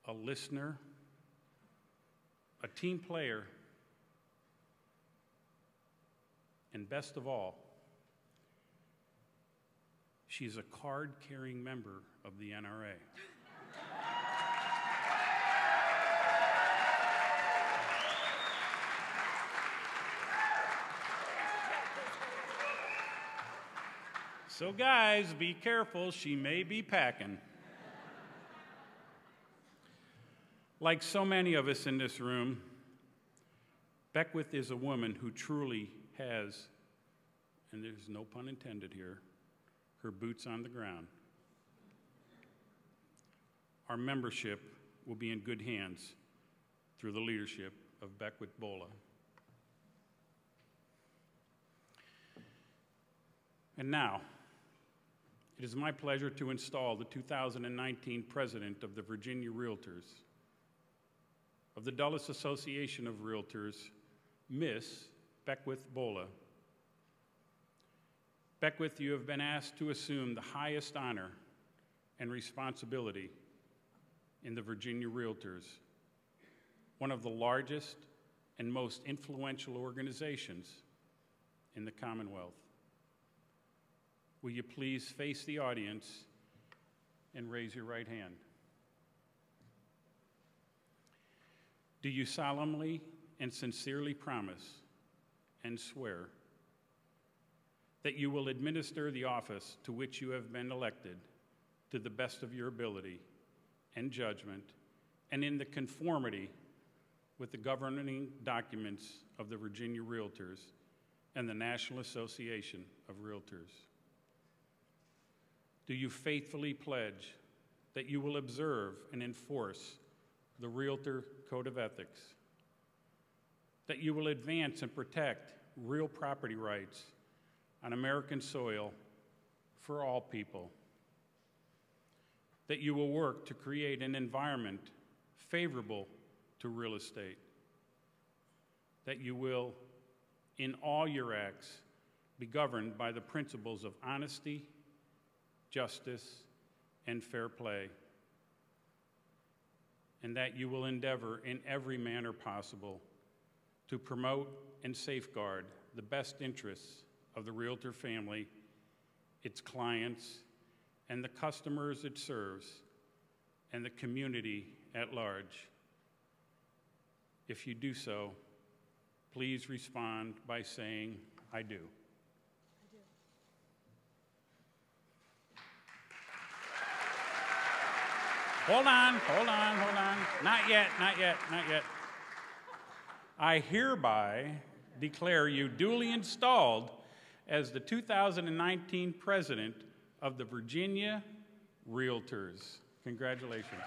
Speaker 10: a listener, a team player, and best of all, she's a card-carrying member of the NRA. So guys, be careful, she may be packing. Like so many of us in this room, Beckwith is a woman who truly has, and there's no pun intended here, her boots on the ground. Our membership will be in good hands through the leadership of Beckwith Bola. And now, it is my pleasure to install the 2019 president of the Virginia Realtors, of the Dulles Association of Realtors, Miss Beckwith Bola. Beckwith, you have been asked to assume the highest honor and responsibility in the Virginia Realtors, one of the largest and most influential organizations in the Commonwealth. Will you please face the audience and raise your right hand? Do you solemnly and sincerely promise and swear that you will administer the office to which you have been elected to the best of your ability and judgment, and in the conformity with the governing documents of the Virginia Realtors and the National Association of Realtors? Do you faithfully pledge that you will observe and enforce the Realtor Code of Ethics, that you will advance and protect real property rights on American soil for all people, that you will work to create an environment favorable to real estate, that you will, in all your acts, be governed by the principles of honesty, justice, and fair play, and that you will endeavor in every manner possible to promote and safeguard the best interests of the Realtor family, its clients, and the customers it serves, and the community at large. If you do so, please respond by saying, "I do." Hold on. Not yet. I hereby declare you duly installed as the 2019 president of the Virginia Realtors. Congratulations.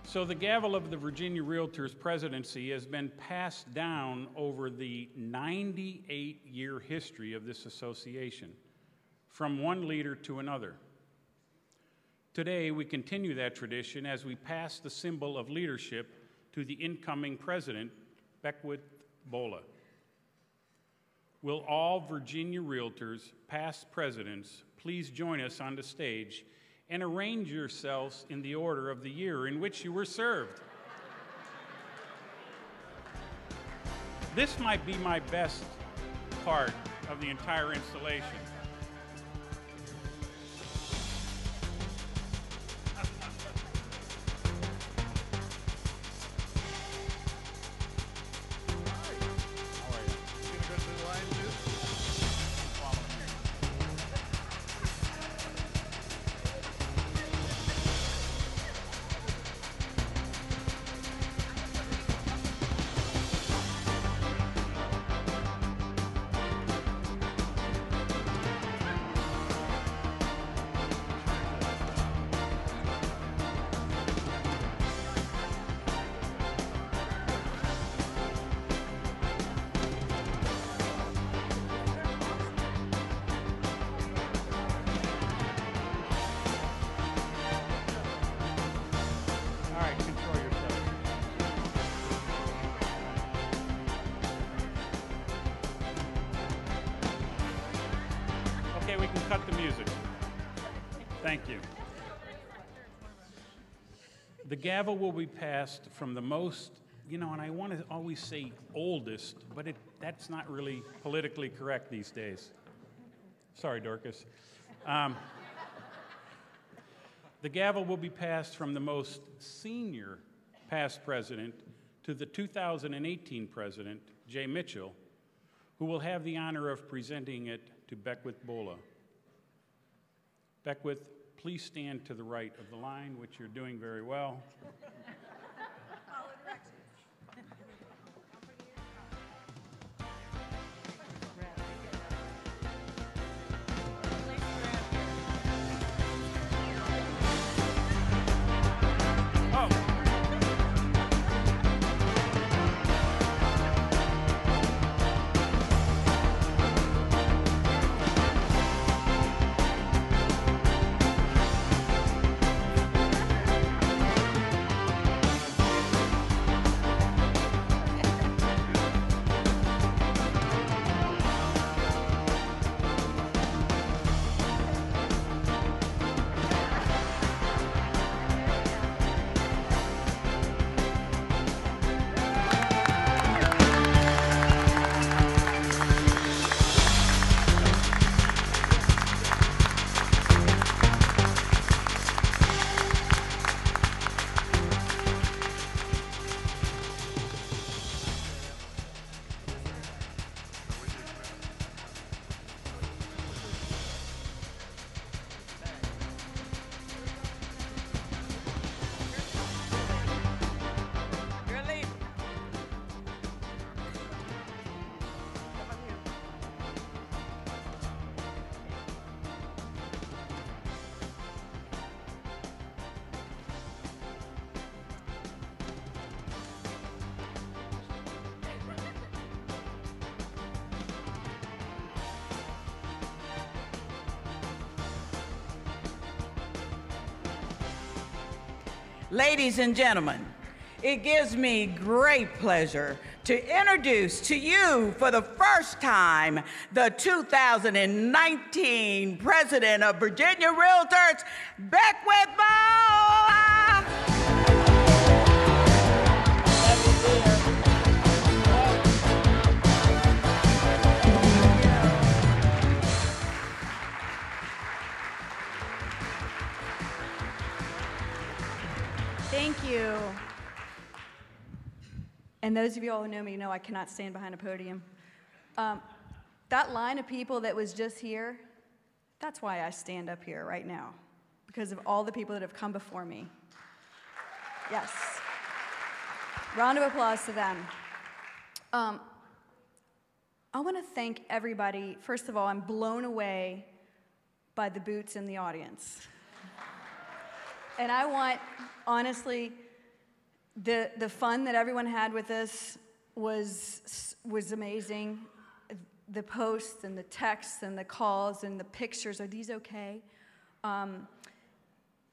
Speaker 10: So the gavel of the Virginia Realtors presidency has been passed down over the 98-year history of this association, from one leader to another. Today, we continue that tradition as we pass the symbol of leadership to the incoming president, Beckwith Bola. Will all Virginia Realtors, past presidents, please join us on the stage and arrange yourselves in the order of the year in which you were served. This might be my best part of the entire installation. We can cut the music. Thank you. The gavel will be passed from the most, and I want to always say oldest, but that's not really politically correct these days. Sorry, Dorcas. The gavel will be passed from the most senior past president to the 2018 president, Jay Mitchell, who will have the honor of presenting it to Beckwith Bola. Beckwith, please stand to the right of the line, which you're doing very well.
Speaker 12: Follow directions.
Speaker 2: Ladies and gentlemen, it gives me great pleasure to introduce to you for the first time the 2019 President of Virginia Realtors, Beckwith Ball.
Speaker 13: Thank you. And those of you all who know me know I cannot stand behind a podium. That line of people that was just here, that's why I stand up here right now, because of all the people that have come before me. Yes. Round of applause to them. I want to thank everybody. First of all, I'm blown away by the boots in the audience. And I want, honestly, the fun that everyone had with this was amazing. The posts and the texts and the calls and the pictures, are these okay?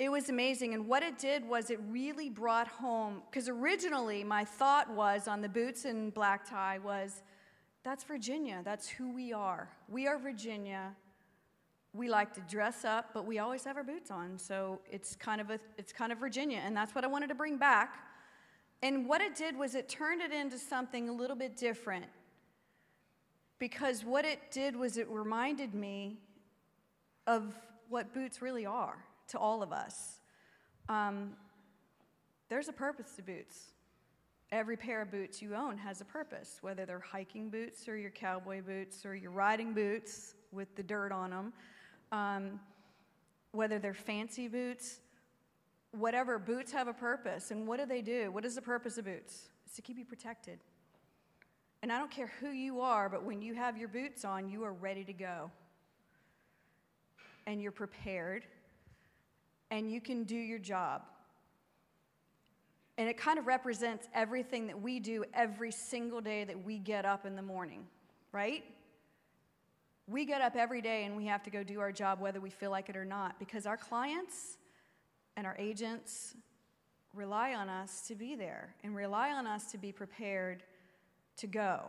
Speaker 13: It was amazing, and what it did was it really brought home, because originally my thought was on the boots and black tie was, that's Virginia, that's who we are. We are Virginia. We like to dress up, but we always have our boots on, so it's kind of Virginia, and that's what I wanted to bring back. And what it did was it turned it into something a little bit different, because what it did was it reminded me of what boots really are to all of us. There's a purpose to boots. Every pair of boots you own has a purpose, whether they're hiking boots or your cowboy boots or your riding boots with the dirt on them. Whether they're fancy boots, whatever, boots have a purpose. And what do? What is the purpose of boots? It's to keep you protected. And I don't care who you are, but when you have your boots on, you are ready to go. And you're prepared. And you can do your job. And it kind of represents everything that we do every single day that we get up in the morning, right? We get up every day and we have to go do our job whether we feel like it or not, because our clients and our agents rely on us to be there and rely on us to be prepared to go.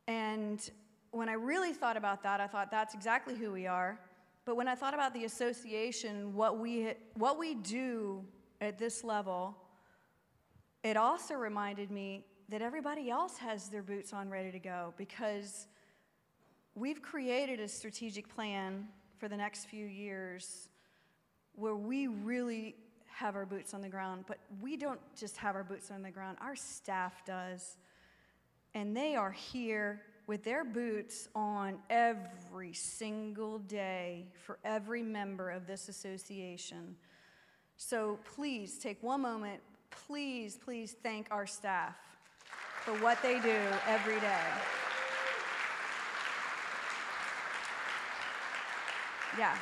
Speaker 13: And when I really thought about that, I thought that's exactly who we are. But when I thought about the association, what we do at this level, it also reminded me that everybody else has their boots on ready to go, because we've created a strategic plan for the next few years where we really have our boots on the ground, but we don't just have our boots on the ground, our staff does. And they are here with their boots on every single day for every member of this association. So please take one moment, please thank our staff for what they do every day. Yeah.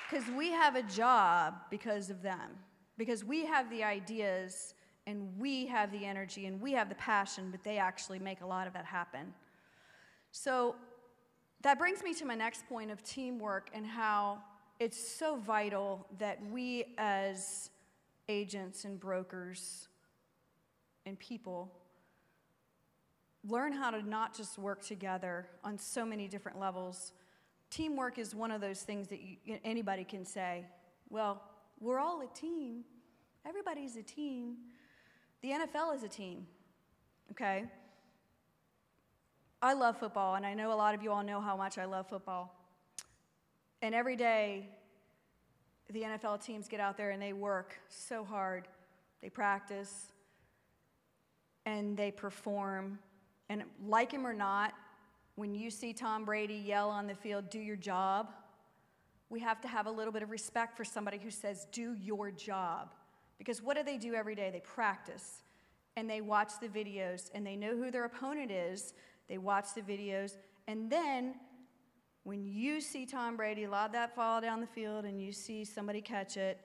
Speaker 13: Because we have a job because of them. Because we have the ideas and we have the energy and we have the passion, but they actually make a lot of that happen. So that brings me to my next point of teamwork and how it's so vital that we as agents and brokers and people learn how to not just work together on so many different levels. Teamwork is one of those things that anybody can say, well, we're all a team. Everybody's a team. The NFL is a team, okay? I love football, and I know a lot of you all know how much I love football. And every day, the NFL teams get out there and they work so hard. They practice, and they perform. And like him or not, when you see Tom Brady yell on the field, do your job, we have to have a little bit of respect for somebody who says, do your job. Because what do they do every day? They practice, and they watch the videos, and they know who their opponent is. They watch the videos, and then when you see Tom Brady lob that ball down the field and you see somebody catch it,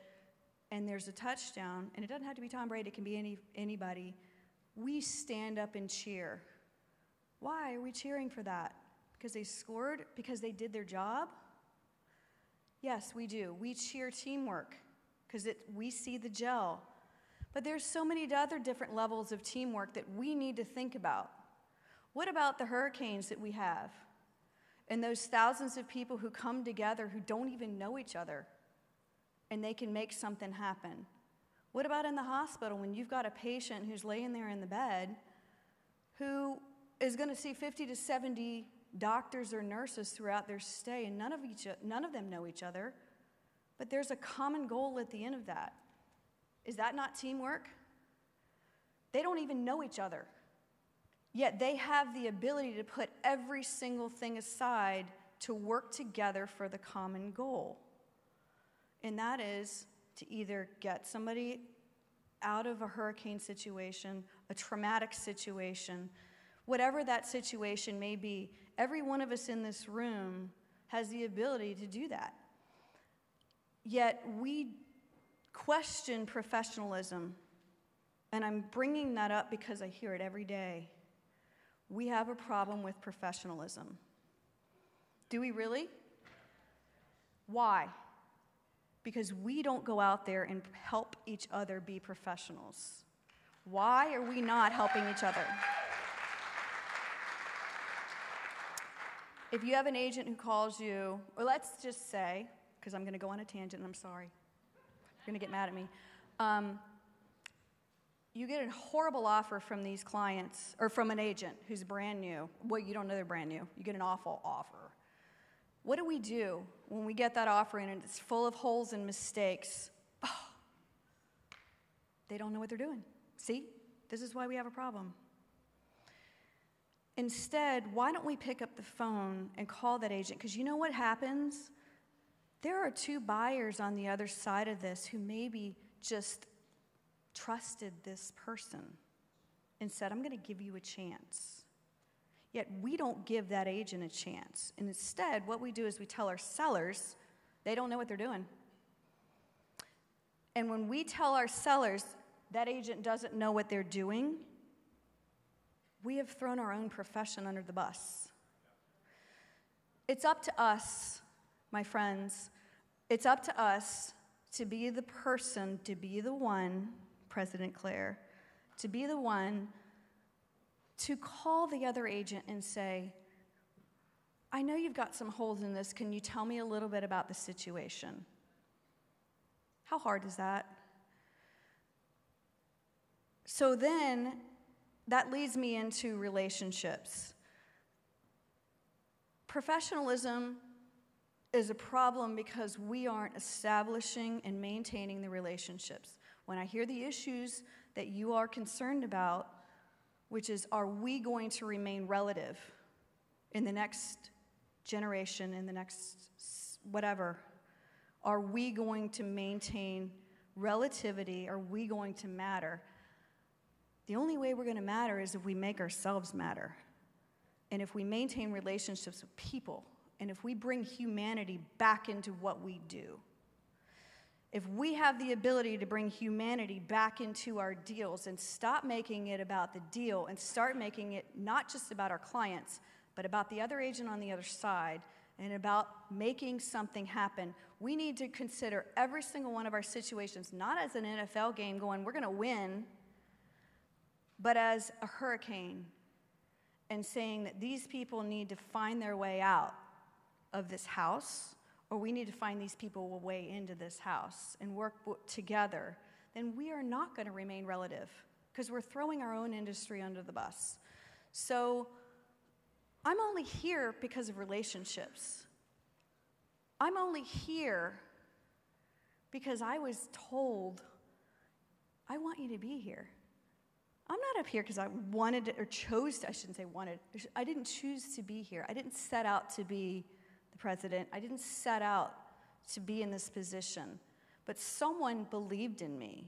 Speaker 13: and there's a touchdown, and it doesn't have to be Tom Brady, it can be anybody, we stand up and cheer. Why are we cheering for that? Because they scored? Because they did their job? Yes, we do. We cheer teamwork. because we see the gel. But there's so many other different levels of teamwork that we need to think about. What about the hurricanes that we have? And those thousands of people who come together who don't even know each other, and they can make something happen. What about in the hospital when you've got a patient who's laying there in the bed who is going to see 50 to 70 doctors or nurses throughout their stay, and none of them know each other, but there's a common goal at the end of that. Is that not teamwork? They don't even know each other, yet they have the ability to put every single thing aside to work together for the common goal. And that is to either get somebody out of a hurricane situation, a traumatic situation, whatever that situation may be. Every one of us in this room has the ability to do that. Yet we question professionalism, and I'm bringing that up because I hear it every day. We have a problem with professionalism. Do we really? Why? Because we don't go out there and help each other be professionals. Why are we not helping each other? If you have an agent who calls you, or let's just say, because I'm going to go on a tangent and I'm sorry, you're going to get mad at me. You get a horrible offer from these clients, or from an agent who's brand new. Well, you don't know they're brand new. You get an awful offer. What do we do when we get that offer in and it's full of holes and mistakes? Oh, they don't know what they're doing. See? This is why we have a problem. Instead, why don't we pick up the phone and call that agent? Because you know what happens? There are two buyers on the other side of this who maybe just trusted this person and said, I'm going to give you a chance. Yet we don't give that agent a chance. And instead, what we do is we tell our sellers they don't know what they're doing. And when we tell our sellers that agent doesn't know what they're doing, we have thrown our own profession under the bus. It's up to us, my friends, it's up to us to be the person, to be the one, President Claire, to be the one to call the other agent and say, I know you've got some holes in this. Can you tell me a little bit about the situation? How hard is that? So then, that leads me into relationships. Professionalism is a problem because we aren't establishing and maintaining the relationships. When I hear the issues that you are concerned about, which is, are we going to remain relative in the next generation, in the next whatever? Are we going to maintain relativity? Are we going to matter? The only way we're going to matter is if we make ourselves matter. And if we maintain relationships with people, and if we bring humanity back into what we do. If we have the ability to bring humanity back into our deals and stop making it about the deal and start making it not just about our clients, but about the other agent on the other side and about making something happen, we need to consider every single one of our situations not as an NFL game going, we're going to win, but as a hurricane and saying that these people need to find their way out of this house, or we need to find these people a way into this house and work together, then we are not going to remain relative because we're throwing our own industry under the bus. So I'm only here because of relationships. I'm only here because I was told, I want you to be here. I'm not up here because I wanted to, or chose to, I shouldn't say wanted. I didn't choose to be here. I didn't set out to be the president. I didn't set out to be in this position. But someone believed in me.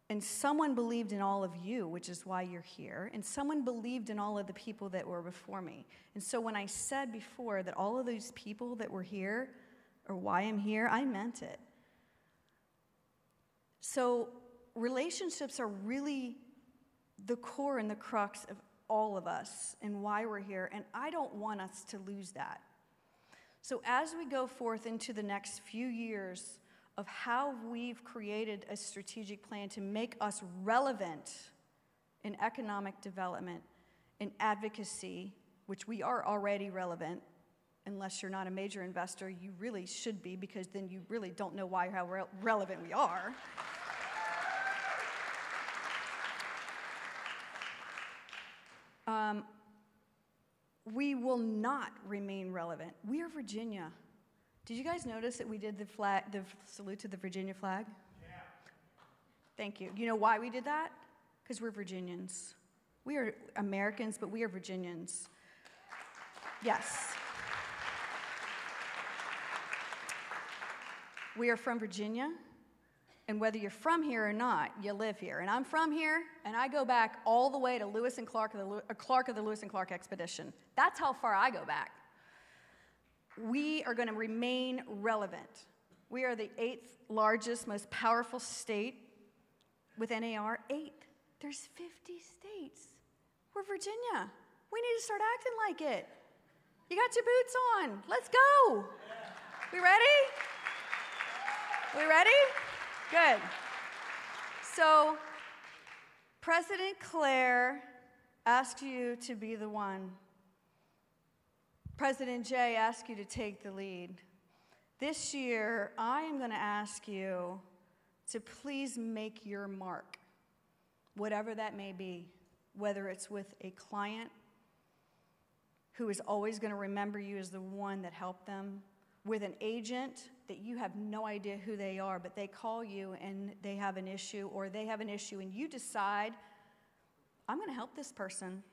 Speaker 13: And someone believed in all of you, which is why you're here. And someone believed in all of the people that were before me. And so when I said before that all of those people that were here, or why I'm here, I meant it. So relationships are really the core and the crux of all of us and why we're here, and I don't want us to lose that. So as we go forth into the next few years of how we've created a strategic plan to make us relevant in economic development, in advocacy, which we are already relevant. Unless you're not a major investor, you really should be, because then you really don't know how relevant we are. We will not remain relevant. We are Virginia. Did you guys notice that we did the salute to the Virginia flag? Yeah. Thank you. You know why we did that? Because we're Virginians. We are Americans, but we are Virginians. Yes. We are from Virginia, and whether you're from here or not, you live here. And I'm from here, and I go back all the way to Lewis and Clark of the Lewis and Clark expedition. That's how far I go back. We are going to remain relevant. We are the 8th largest, most powerful state with NAR 8. There's 50 states. We're Virginia. We need to start acting like it. You got your boots on. Let's go. We ready? We ready? Good. So, President Claire asked you to be the one. President Jay asked you to take the lead. This year, I am going to ask you to please make your mark, whatever that may be, whether it's with a client who is always going to remember you as the one that helped them, with an agent that you have no idea who they are, but they call you and they have an issue, or they have an issue and you decide, I'm going to help this person.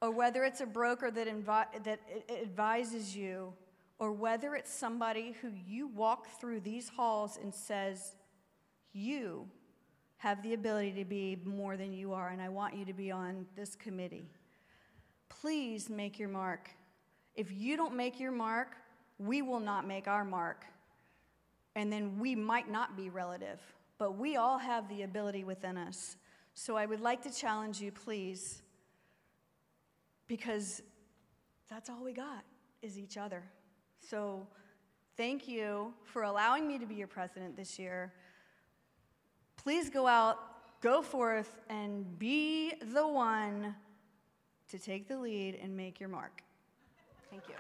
Speaker 13: Or whether it's a broker that advises you, or whether it's somebody who you walk through these halls and says, you have the ability to be more than you are, and I want you to be on this committee. Please make your mark. If you don't make your mark, we will not make our mark. And then we might not be relative, but we all have the ability within us. So I would like to challenge you, please, because that's all we got is each other. So thank you for allowing me to be your president this year. Please go out, go forth, and be the one to take the lead and make your mark. Thank you.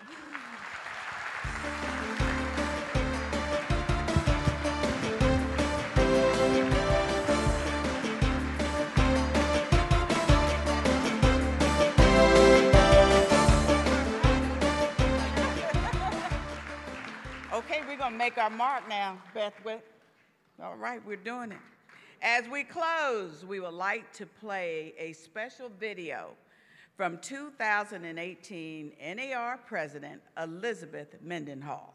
Speaker 2: Okay, we're going to make our mark now, Beth. All right, we're doing it. As we close, we would like to play a special video from 2018 NAR President Elizabeth Mendenhall.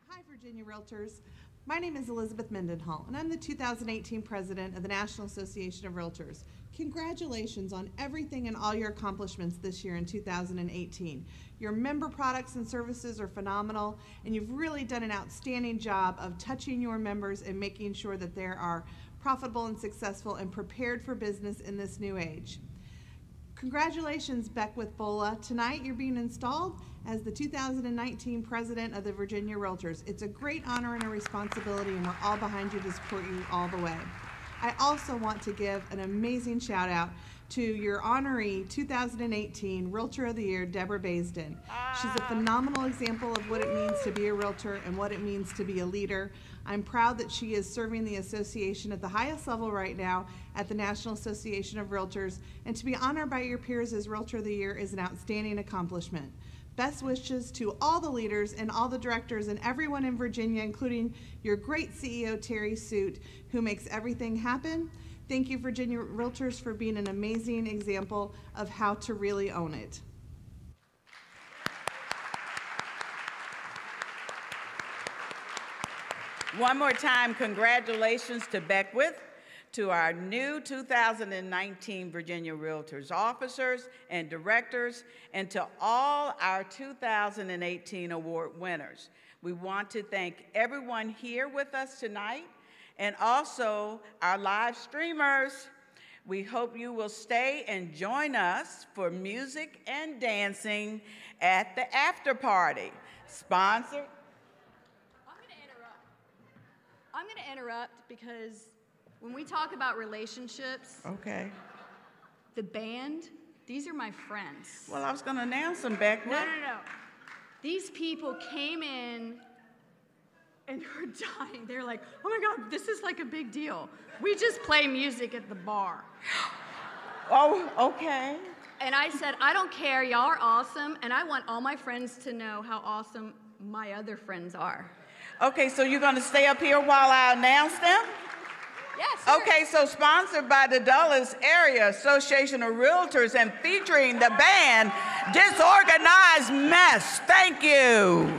Speaker 14: Hi, Virginia Realtors. My name is Elizabeth Mendenhall, and I'm the 2018 President of the National Association of Realtors. Congratulations on everything and all your accomplishments this year in 2018. Your member products and services are phenomenal, and you've really done an outstanding job of touching your members and making sure that they are profitable and successful and prepared for business in this new age. Congratulations, Beckwith Bola. Tonight you're being installed as the 2019 President of the Virginia Realtors. It's a great honor and a responsibility, and we're all behind you to support you all the way. I also want to give an amazing shout out to your honoree 2018 Realtor of the Year, Deborah Baisden. She's a phenomenal example of what it means to be a realtor and what it means to be a leader. I'm proud that she is serving the association at the highest level right now at the National Association of Realtors, and to be honored by your peers as Realtor of the Year is an outstanding accomplishment. Best wishes to all the leaders and all the directors and everyone in Virginia, including your great CEO, Terry Suit, who makes everything happen. Thank you, Virginia Realtors, for being an amazing example of how to really own it.
Speaker 2: One more time, congratulations to Beckwith, to our new 2019 Virginia Realtors officers and directors, and to all our 2018 award winners. We want to thank everyone here with us tonight, and also our live streamers. We hope you will stay and join us for music and dancing at the after party. Sponsored.
Speaker 5: I'm going to interrupt.
Speaker 13: I'm going to interrupt because when we talk about relationships,
Speaker 2: Okay.
Speaker 13: the band, these are my friends.
Speaker 2: Well, I was going to announce them back
Speaker 13: No,
Speaker 2: then.
Speaker 13: no, no. These people came in and were dying. They're like, oh my God, this is like a big deal. We just play music at the bar.
Speaker 2: Oh, okay.
Speaker 13: And I said, I don't care, y'all are awesome, and I want all my friends to know how awesome my other friends are.
Speaker 2: Okay, so you're going to stay up here while I announce them?
Speaker 13: Yes, sir.
Speaker 2: Okay, so sponsored by the Dulles Area Association of Realtors and featuring the band Disorganized Mess. Thank you.